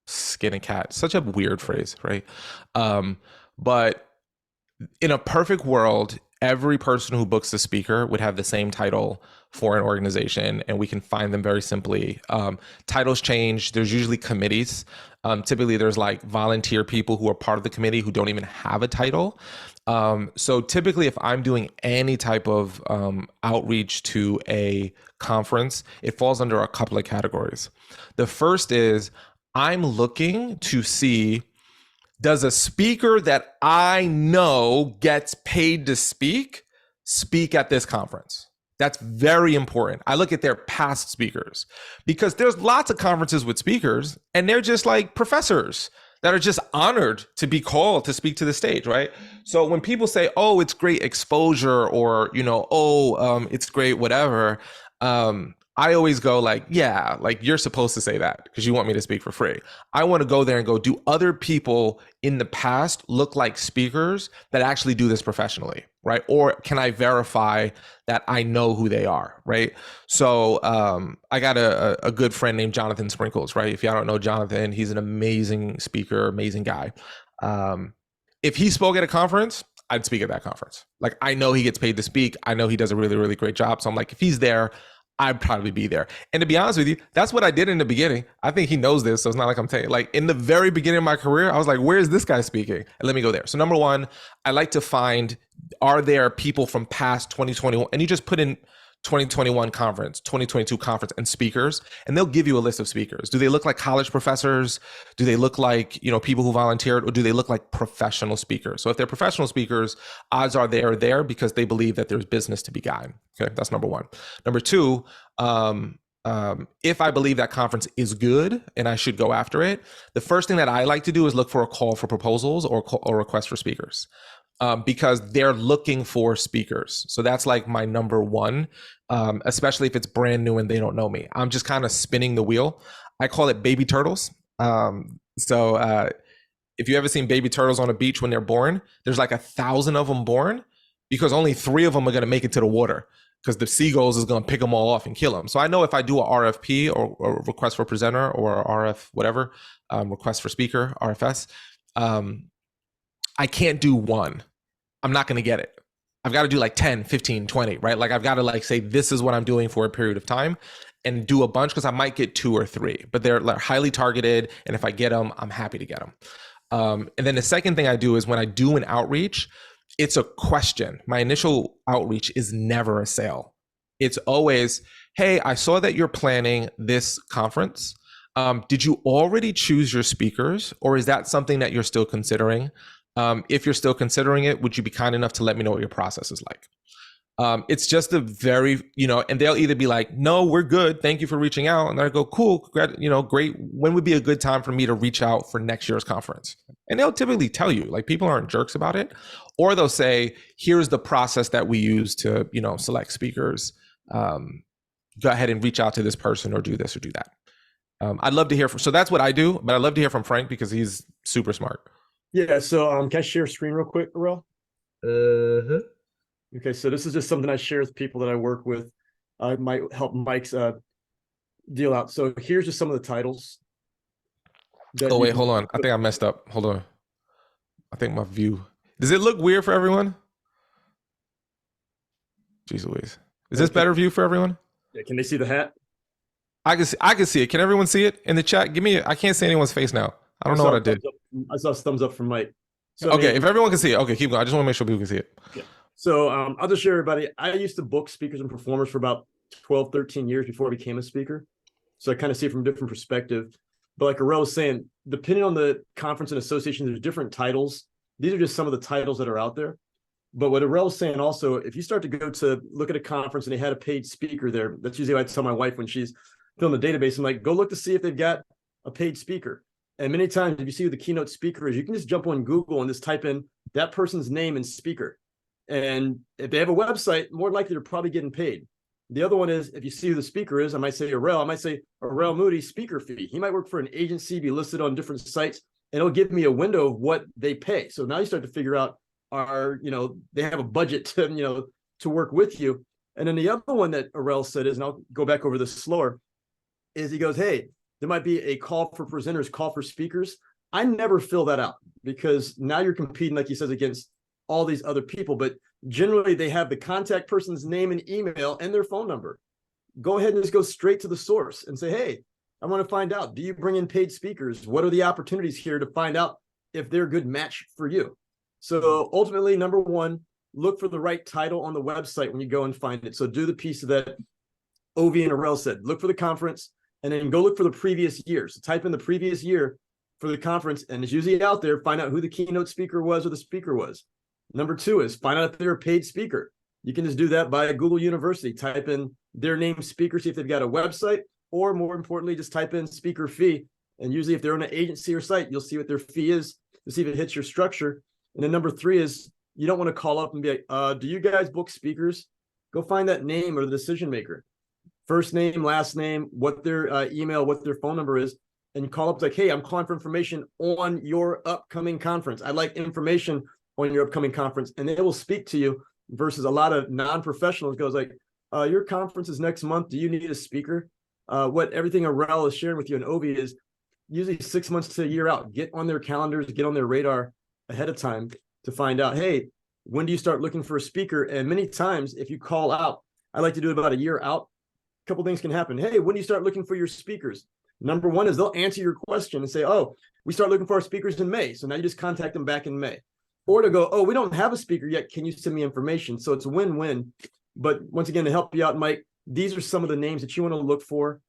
skin a cat. Such a weird phrase, right? But in a perfect world, every person who books a speaker would have the same title for an organization, and we can find them very simply. Titles change. There's usually committees. Typically, there's like volunteer people who are part of the committee who don't even have a title. So typically, if I'm doing any type of outreach to a conference, it falls under a couple of categories. The first is I'm looking to see, does a speaker that I know gets paid to speak at this conference? That's very important. I look at their past speakers, because there's lots of conferences with speakers and they're just like professors that are just honored to be called to speak to the stage, right? So when people say, oh, it's great exposure, or, it's great whatever, I always go like, yeah, like you're supposed to say that because you want me to speak for free. I want to go there and go, do other people in the past look like speakers that actually do this professionally, right? Or can I verify that I know who they are, right? So I got a good friend named Jonathan Sprinkles, right? If y'all don't know Jonathan, he's an amazing speaker, amazing guy. If he spoke at a conference, I'd speak at that conference. Like, I know he gets paid to speak. I know he does a really, really great job. So I'm like, if he's there, I'd probably be there. And to be honest with you, that's what I did in the beginning. I think he knows this, so it's not like I'm telling you. Like, in the very beginning of my career, I was like, where is this guy speaking? And let me go there. So number one, I like to find, are there people from past 2021? And you just put in 2021 conference, 2022 conference, and speakers, and they'll give you a list of speakers. Do they look like college professors? Do they look like, people who volunteered, or do they look like professional speakers? So if they're professional speakers, odds are they are there because they believe that there's business to be gotten. Okay, that's number one. Number two, if I believe that conference is good and I should go after it, the first thing that I like to do is look for a call for proposals or request for speakers. Because they're looking for speakers. So that's like my number one, especially if it's brand new and they don't know me. I'm just kind of spinning the wheel. I call it baby turtles. If you ever seen baby turtles on a beach when they're born, there's like 1,000 of them born because only 3 of them are going to make it to the water, because the seagulls is going to pick them all off and kill them. So I know if I do a RFP or request for presenter or RF, whatever, request for speaker, RFS, I can't do one. I'm not going to get it. I've got to do like 10, 15, 20, right? Like, I've got to like say, this is what I'm doing for a period of time, and do a bunch, because I might get 2 or 3, but they're like highly targeted. And if I get them, I'm happy to get them. And then the second thing I do is when I do an outreach, it's a question. My initial outreach is never a sale. It's always, hey, I saw that you're planning this conference. Did you already choose your speakers, or is that something that you're still considering? If you're still considering it, would you be kind enough to let me know what your process is like? It's just a very, and they'll either be like, no, we're good, thank you for reaching out. And I go, cool, great. When would be a good time for me to reach out for next year's conference? And they'll typically tell you, like, people aren't jerks about it. Or they'll say, here's the process that we use to, select speakers. Go ahead and reach out to this person, or do this or do that. I'd love to hear so that's what I do, but I'd love to hear from Frank because he's super smart. Yeah, so can I share a screen real quick, Arel? Okay, so this is just something I share with people that I work with. I might help Mike's deal out. So here's just some of the titles. Oh, wait, hold on. I think I messed up. Hold on. I think my view. Does it look weird for everyone? Jeez Louise. Is this better view for everyone? Yeah, can they see the hat? I can see it. Can everyone see it in the chat? I can't see anyone's face now. I don't know what I did. I saw a thumbs up from Mike. So, okay, if everyone can see it, okay, keep going. I just want to make sure people can see it. Yeah. So I'll just share everybody. I used to book speakers and performers for about 12, 13 years before I became a speaker. So I kind of see it from a different perspective. But like Arel was saying, depending on the conference and association, there's different titles. These are just some of the titles that are out there. But what Arel was saying also, if you start to go to look at a conference and they had a paid speaker there, that's usually what I tell my wife when she's filling the database. I'm like, go look to see if they've got a paid speaker. And many times, if you see who the keynote speaker is, you can just jump on Google and just type in that person's name and speaker. And if they have a website, more likely they're probably getting paid. The other one is, if you see who the speaker is, I might say Arel. I might say Arel Moody speaker fee. He might work for an agency, be listed on different sites, and it'll give me a window of what they pay. So now you start to figure out, they have a budget to, to work with you. And then the other one that Arel said is, and I'll go back over this slower, is he goes, hey, there might be a call for presenters, call for speakers. I never fill that out because now you're competing, like he says, against all these other people. But generally, they have the contact person's name and email and their phone number. Go ahead and just go straight to the source and say, hey, I want to find out, do you bring in paid speakers? What are the opportunities here to find out if they're a good match for you? So ultimately, number one, look for the right title on the website when you go and find it. So do the piece that Ovi and Arel said. Look for the conference and then go look for the previous year. So type in the previous year for the conference, and it's usually out there. Find out who the keynote speaker was or the speaker was. Number two is find out if they're a paid speaker. You can just do that by Google University. Type in their name, speaker, see if they've got a website, or more importantly, just type in speaker fee. And usually if they're on an agency or site, you'll see what their fee is to see if it hits your structure. And then number three is you don't want to call up and be like, do you guys book speakers? Go find that name or the decision maker. First name, last name, what their email, what their phone number is, and call up like, hey, I'm calling for information on your upcoming conference. I'd like information on your upcoming conference, and they will speak to you versus a lot of non-professionals goes like, your conference is next month. Do you need a speaker? What everything Arel is sharing with you and Ovi is usually 6 months to a year out. Get on their calendars, get on their radar ahead of time to find out, hey, when do you start looking for a speaker? And many times if you call out, I like to do it about a year out. A couple things can happen. Hey, when do you start looking for your speakers? Number one is they'll answer your question and say, oh, we start looking for our speakers in May. So now you just contact them back in May. Or to go, oh, we don't have a speaker yet. Can you send me information? So it's a win-win. But once again, to help you out, Mike, these are some of the names that you want to look for.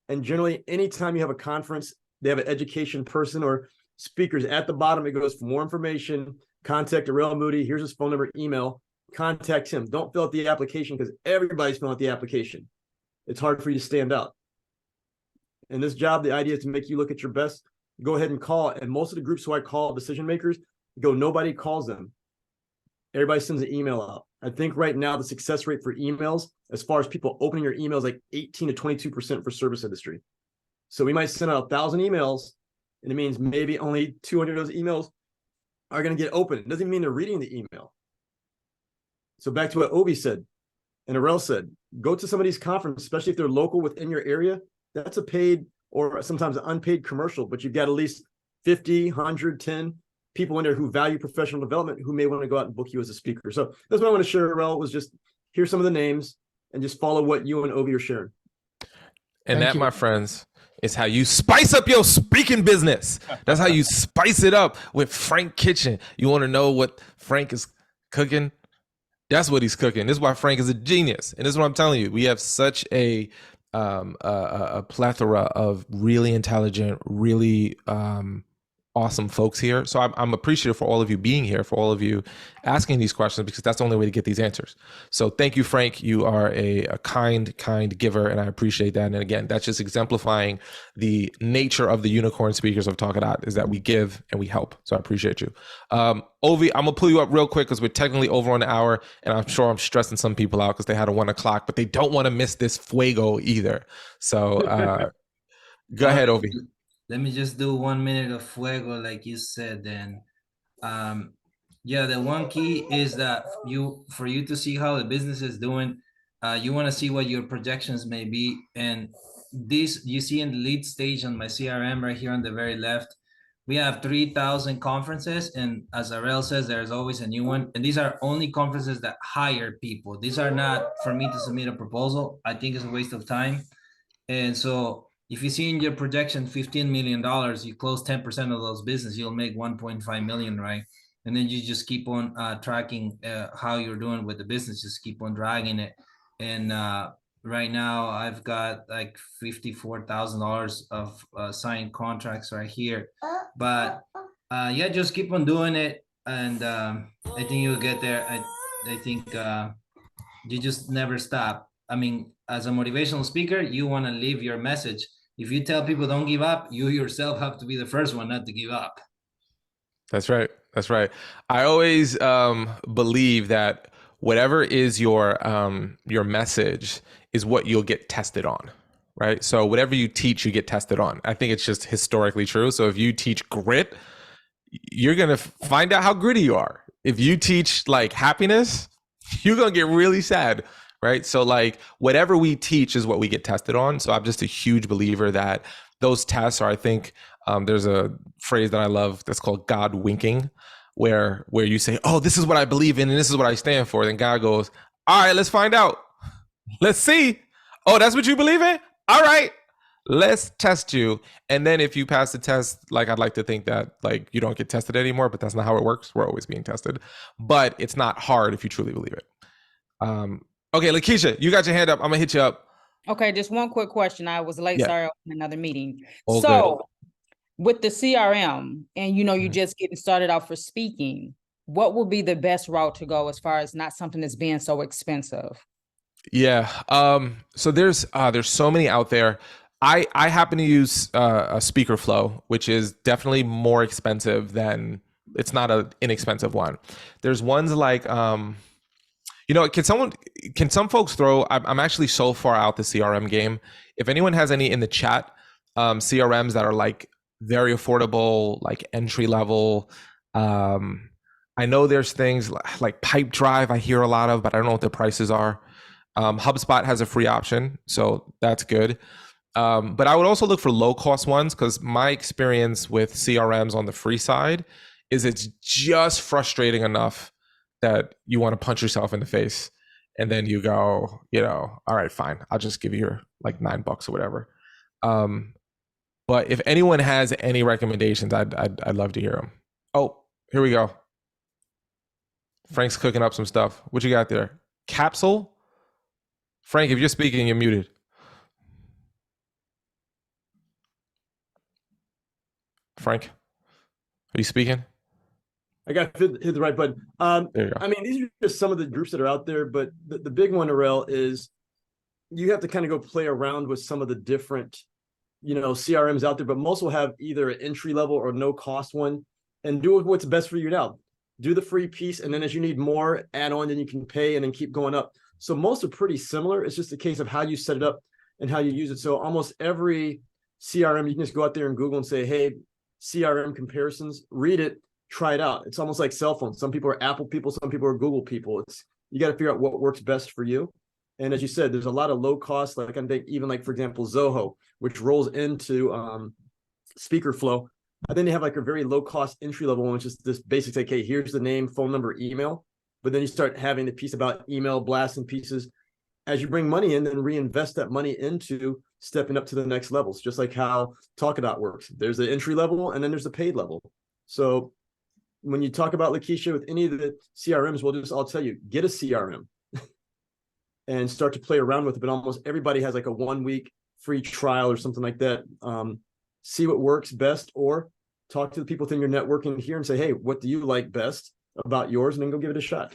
And generally, anytime you have a conference, they have an education person or speakers at the bottom. It goes for more information. Contact Arel Moody. Here's his phone number, email. Contact him. Don't fill out the application because everybody's filling out the application. It's hard for you to stand out. In this job, the idea is to make you look at your best. Go ahead and call. And most of the groups who I call decision makers, nobody calls them. Everybody sends an email out. I think right now the success rate for emails, as far as people opening your emails, like 18 to 22% for service industry. So we might send out 1,000 emails, and it means maybe only 200 of those emails are going to get open. It doesn't even mean they're reading the email. So back to what Obi said and Arel said, go to some of these conferences, especially if they're local within your area. That's a paid or sometimes an unpaid commercial, but you've got at least 50, 100, 10 people in there who value professional development who may want to go out and book you as a speaker. So that's what I want to share, Arel, was just here's some of the names and just follow what you and Ovi are sharing. And that, my friends, is how you spice up your speaking business. That's how you spice it up with Frank Kitchen. You want to know what Frank is cooking? That's what he's cooking. This is why Frank is a genius. And this is what I'm telling you. We have such a plethora of really intelligent, really awesome folks here. So I'm appreciative for all of you being here, for all of you asking these questions, because that's the only way to get these answers. So thank you, Frank. You are a kind giver, and I appreciate that. And again, that's just exemplifying the nature of the unicorn speakers of Talkadot, is that we give and we help. So I appreciate you. Ovi, I'm gonna pull you up real quick because we're technically over on an hour, and I'm sure I'm stressing some people out because they had a 1 o'clock, but they don't want to miss this fuego either. So go ahead, Ovi. Let me just do 1 minute of fuego, like you said. Then, yeah, the one key is that for you to see how the business is doing, you want to see what your projections may be, and this you see in the lead stage on my CRM right here on the very left. We have 3,000 conferences, and as Arel says, there's always a new one. And these are only conferences that hire people. These are not for me to submit a proposal. I think it's a waste of time. And so if you see in your projection $15 million, you close 10% of those business, you'll make 1.5 million, right? And then you just keep on tracking how you're doing with the business, just keep on dragging it. And right now I've got like $54,000 of signed contracts right here. But yeah, just keep on doing it. And I think you'll get there. I think you just never stop. I mean, as a motivational speaker, you want to leave your message. if you tell people don't give up, you yourself have to be the first one not to give up. That's right. That's right. I always believe that whatever is your message is what you'll get tested on, right? So whatever you teach, you get tested on. I think it's just historically true. So if you teach grit, you're gonna find out how gritty you are. If you teach like happiness, you're gonna get really sad, right? So like whatever we teach is what we get tested on. So I'm just a huge believer that those tests are, I think, there's a phrase that I love that's called God winking, where you say, oh, this is what I believe in and this is what I stand for. Then God goes, all right, let's find out. Let's see. Oh, that's what you believe in? All right, let's test you. And then if you pass the test, like I'd like to think that like you don't get tested anymore, but that's not how it works. We're always being tested. But it's not hard if you truly believe it. Okay, Lakeisha, you got your hand up. I'm gonna hit you up. Okay, just one quick question. I was late, Yeah. sorry, in another meeting. All So with the CRM and you're Mhm. just getting started out for speaking, what would be the best route to go as far as not something that's being so expensive? Yeah. So there's so many out there. I happen to use a speaker flow, which is definitely more expensive than it's not an inexpensive one. There's ones like can some folks throw I'm actually so far out the CRM game. If anyone has any in the chat, CRMs that are like very affordable, like entry level. I know there's things like Pipe Drive I hear a lot of, but I don't know what the prices are. HubSpot has a free option, so that's good. But I would also look for low cost ones because my experience with CRMs on the free side is it's just frustrating enough that you want to punch yourself in the face. And then you go, all right, fine. I'll just give you your like $9 or whatever. But if anyone has any recommendations, I'd love to hear them. Oh, here we go. Frank's cooking up some stuff. What you got there? Capsule? Frank, if you're speaking, you're muted. Frank, are you speaking? I got hit the right button. There you go. I mean, these are just some of the groups that are out there, but the big one, Narelle, is you have to kind of go play around with some of the different, CRMs out there, but most will have either an entry level or no cost one, and do what's best for you now. Do the free piece, and then as you need more, add on, then you can pay and then keep going up. So most are pretty similar. It's just a case of how you set it up and how you use it. So almost every CRM, you can just go out there and Google and say, hey, CRM comparisons, read it, try it out. It's almost like cell phones. Some people are Apple people, some people are Google people. You got to figure out what works best for you. And as you said, there's a lot of low cost, like I'm thinking even like, for example, Zoho, which rolls into speaker flow. And then they have like a very low cost entry level one, which is this basic, like, hey, here's the name, phone number, email. But then you start having the piece about email blasts and pieces. As you bring money in, then reinvest that money into stepping up to the next levels, just like how Talkadot works. There's the entry level and then there's the paid level. So when you talk about Lakeisha with any of the CRMs, I'll tell you, get a CRM and start to play around with it. But almost everybody has like a 1 week free trial or something like that. See what works best, or talk to the people within your network and here and say, hey, what do you like best about yours? And then go give it a shot.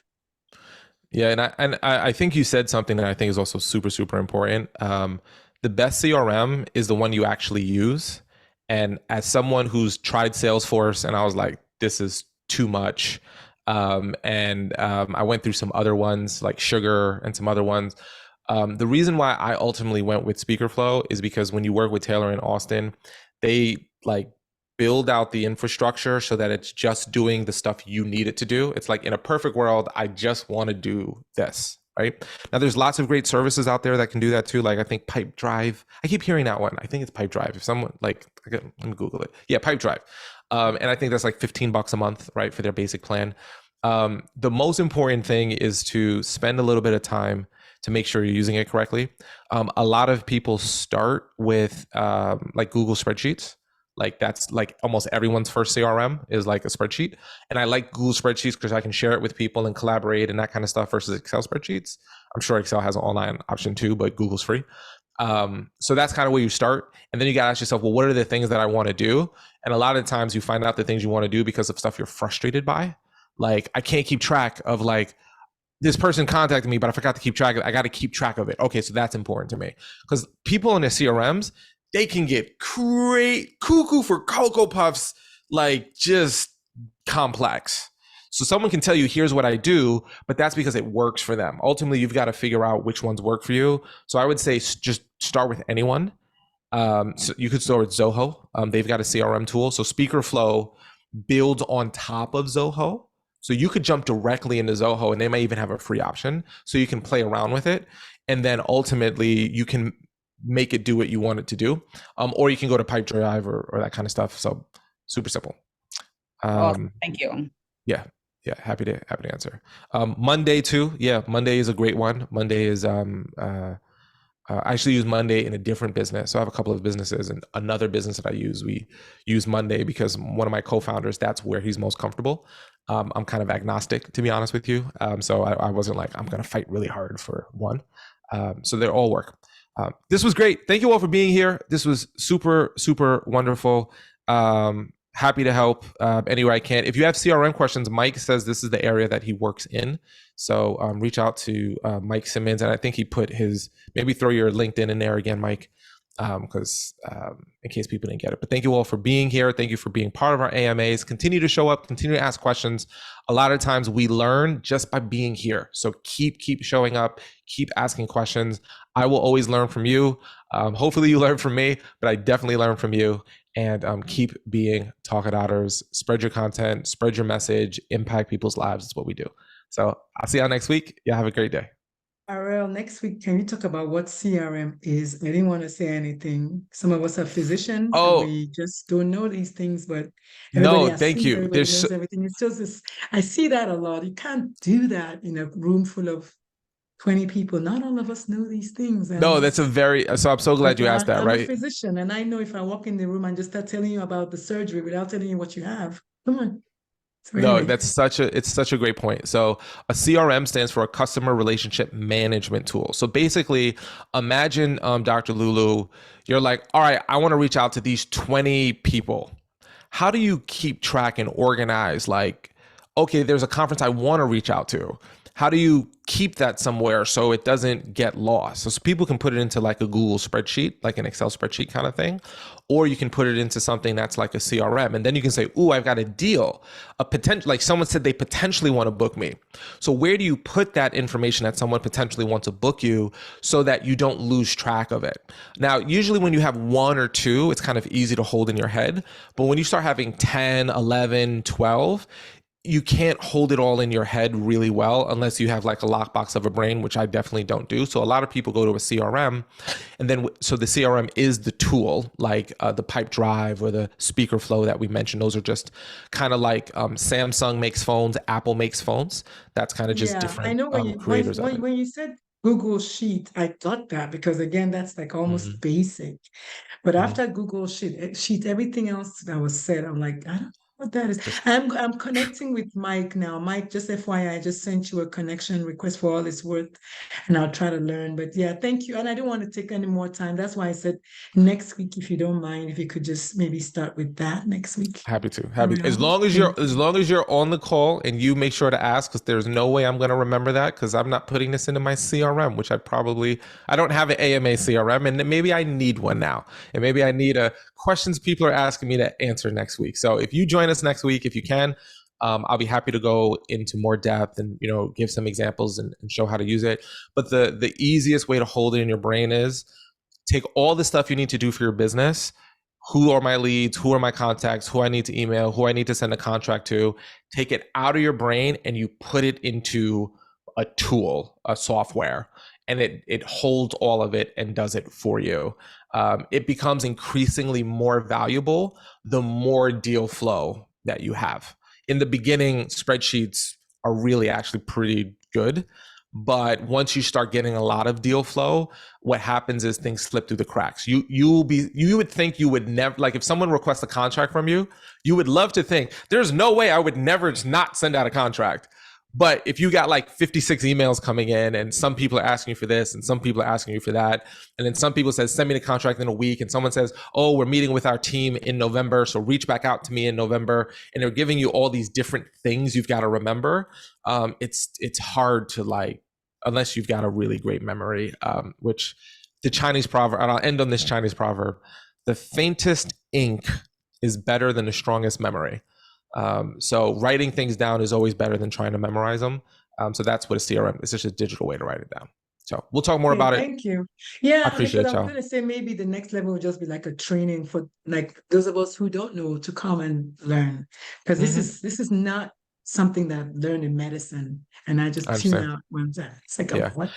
Yeah, and I think you said something that I think is also super, super important. The best CRM is the one you actually use. And as someone who's tried Salesforce, and I was like, this is too much. I went through some other ones like Sugar and some other ones. The reason why I ultimately went with SpeakerFlow is because when you work with Taylor and Austin, they like build out the infrastructure so that it's just doing the stuff you need it to do. It's like in a perfect world, I just want to do this, right? Now there's lots of great services out there that can do that too. Like I think Pipe Drive, I keep hearing that one. I think it's Pipe Drive. If someone let me Google it. Yeah, Pipe Drive. And I think that's like $15 a month, right? For their basic plan. The most important thing is to spend a little bit of time to make sure you're using it correctly. A lot of people start with like Google Spreadsheets. Like that's like almost everyone's first CRM is like a spreadsheet. And I like Google Spreadsheets because I can share it with people and collaborate and that kind of stuff versus Excel spreadsheets. I'm sure Excel has an online option too, but Google's free. So that's kind of where you start. And then you got to ask yourself, well, what are the things that I want to do? And a lot of times you find out the things you want to do because of stuff you're frustrated by. Like I can't keep track of like, this person contacted me, but I forgot to keep track of it. I got to keep track of it. Okay, so that's important to me because people in their CRMs, they can get cuckoo for Cocoa Puffs, like just complex. So someone can tell you, here's what I do, but that's because it works for them. Ultimately, you've got to figure out which ones work for you. So I would say just start with anyone. So you could start with Zoho. They've got a CRM tool. So SpeakerFlow builds on top of Zoho. So you could jump directly into Zoho, and they may even have a free option. So you can play around with it. And then ultimately you can make it do what you want it to do. Or you can go to Pipedrive or that kind of stuff. So super simple. Awesome. Thank you. Yeah. Happy to answer. Monday too. Yeah. Monday is a great one. Monday is, I actually use Monday in a different business. So I have a couple of businesses, and another business that I use, we use Monday because one of my co-founders, that's where he's most comfortable. I'm kind of agnostic, to be honest with you. So I wasn't like, I'm going to fight really hard for one. So they all work. This was great. Thank you all for being here. This was super, super wonderful. Happy to help anywhere I can. If you have CRM questions, Mike says this is the area that he works in. So reach out to Mike Simmons, and I think he put his, maybe throw your LinkedIn in there again, Mike, because in case people didn't get it. But thank you all for being here. Thank you for being part of our AMAs. Continue to show up, continue to ask questions. A lot of times we learn just by being here. So keep showing up, keep asking questions. I will always learn from you. Hopefully you learn from me, but I definitely learn from you. And keep being Talkadoters. Spread your content, spread your message, impact people's lives. That's what we do. So I'll see y'all next week. Y'all have a great day. Ariel, next week, can you talk about what CRM is? I didn't want to say anything. Some of us are physicians, and we just don't know these things, but everybody has thank seen, you. everybody knows everything. It's just this, I see that a lot. You can't do that in a room full of 20 people. Not all of us know these things. No, that's a very, so I'm so glad you asked that, I'm right? a physician, and I know if I walk in the room and just start telling you about the surgery without telling you what you have, come on. So No, anyway. that's such a great point. So a CRM stands for a customer relationship management tool. So basically, imagine Dr. Lulu, you're like, all right, I want to reach out to these 20 people. How do you keep track and organize? Like, okay, there's a conference I want to reach out to. How do you keep that somewhere so it doesn't get lost? So people can put it into like a Google spreadsheet, like an Excel spreadsheet kind of thing, or you can put it into something that's like a CRM. And then you can say, ooh, I've got a deal, a potential, like someone said they potentially want to book me. So where do you put that information that someone potentially wants to book you so that you don't lose track of it? Now, usually when you have one or two, it's kind of easy to hold in your head. But when you start having 10, 11, 12, you can't hold it all in your head really well unless you have like a lockbox of a brain, which I definitely don't do. So a lot of people go to a CRM, and then so the CRM is the tool, like the Pipedrive or the SpeakerFlow that we mentioned. Those are just kind of like Samsung makes phones, Apple makes phones. That's kind of just different I know creators of it. when you said Google Sheet, I thought that because again, that's like almost basic. But after Google Sheet, everything else that was said, I'm like, I don't know what that is. I'm connecting with Mike now. Mike, just FYI, I just sent you a connection request for all it's worth, and I'll try to learn. But yeah, thank you. And I don't want to take any more time. That's why I said next week, if you don't mind, if you could just maybe start with that next week. Happy to. As long as you're on the call and you make sure to ask, because there's no way I'm going to remember that because I'm not putting this into my CRM, which I don't have an AMA CRM, and maybe I need one now, and maybe I need questions people are asking me to answer next week. So if you join us next week, if you can, I'll be happy to go into more depth and give some examples and show how to use it. But the easiest way to hold it in your brain is take all the stuff you need to do for your business. Who are my leads? Who are my contacts? Who I need to email? Who I need to send a contract to? Take it out of your brain and you put it into a tool, a software, and it holds all of it and does it for you. It becomes increasingly more valuable the more deal flow that you have. In the beginning, spreadsheets are really actually pretty good. But once you start getting a lot of deal flow, what happens is things slip through the cracks. You would think you would never, like if someone requests a contract from you, you would love to think there's no way I would never not send out a contract. But if you got like 56 emails coming in and some people are asking you for this and some people are asking you for that, and then some people says, send me the contract in a week, and someone says, oh, we're meeting with our team in November, so reach back out to me in November, and they're giving you all these different things you've got to remember. It's hard to unless you've got a really great memory, which the Chinese proverb, and I'll end on this Chinese proverb: the faintest ink is better than the strongest memory. So writing things down is always better than trying to memorize them. So that's what a CRM is, just a digital way to write it down. So we'll talk more Okay, about it. thank you. Yeah, I appreciate because I'm y'all. gonna say maybe the next level would just be like a training for like those of us who don't know to come and learn. Because this is not something that I learned in medicine, and I just I tune understand. out when it's like, Yeah. what?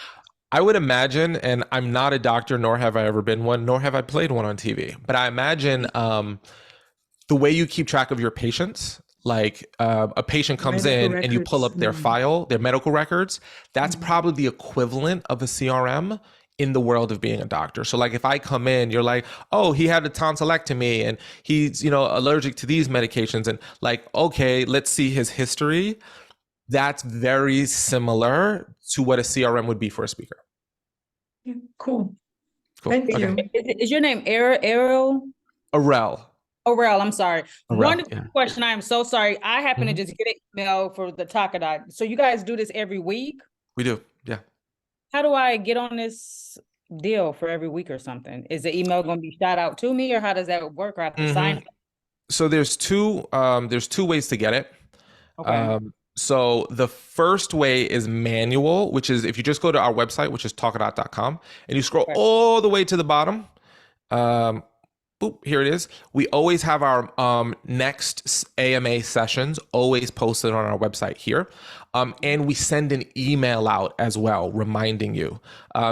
I would imagine, and I'm not a doctor, nor have I ever been one, nor have I played one on TV, but I imagine the way you keep track of your patients, like a patient comes Medical in and you pull records. up their file, their medical records, that's Mhm. probably the equivalent of a CRM in the world of being a doctor. So like if I come in, you're like, oh, he had a tonsillectomy and he's, allergic to these medications, and like, okay, let's see his history. That's very similar to what a CRM would be for a speaker. Yeah, cool. Cool. Thank Okay. you. Is your name Ariel? Arel. Aurel, I'm sorry. Arel, One yeah. question. I am so sorry. I happen to Mhm. just get an email for the Talkadot. So you guys do this every week? We do. Yeah. How do I get on this deal for every week or something? Is the email going to be shot out to me, or how does that work? Or I have to sign up? So there's two ways to get it. Okay. So the first way is manual, which is if you just go to our website, which is talkadot.com, and you scroll Okay. all the way to the bottom. Here it is. We always have our next AMA sessions always posted on our website here. And we send an email out as well, reminding you.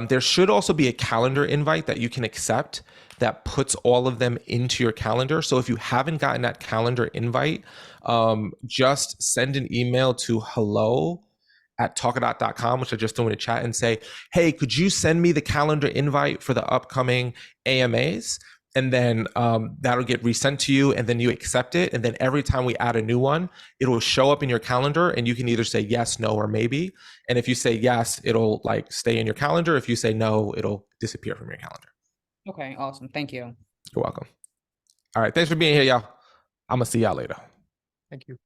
There should also be a calendar invite that you can accept that puts all of them into your calendar. So if you haven't gotten that calendar invite, just send an email to hello@talkadot.com, which I just threw in the chat, and say, hey, could you send me the calendar invite for the upcoming AMAs? And then that'll get resent to you, and then you accept it. And then every time we add a new one, it'll show up in your calendar, and you can either say yes, no, or maybe. And if you say yes, it'll like stay in your calendar. If you say no, it'll disappear from your calendar. Okay, awesome. Thank you. You're welcome. All right. Thanks for being here, y'all. I'm going to see y'all later. Thank you.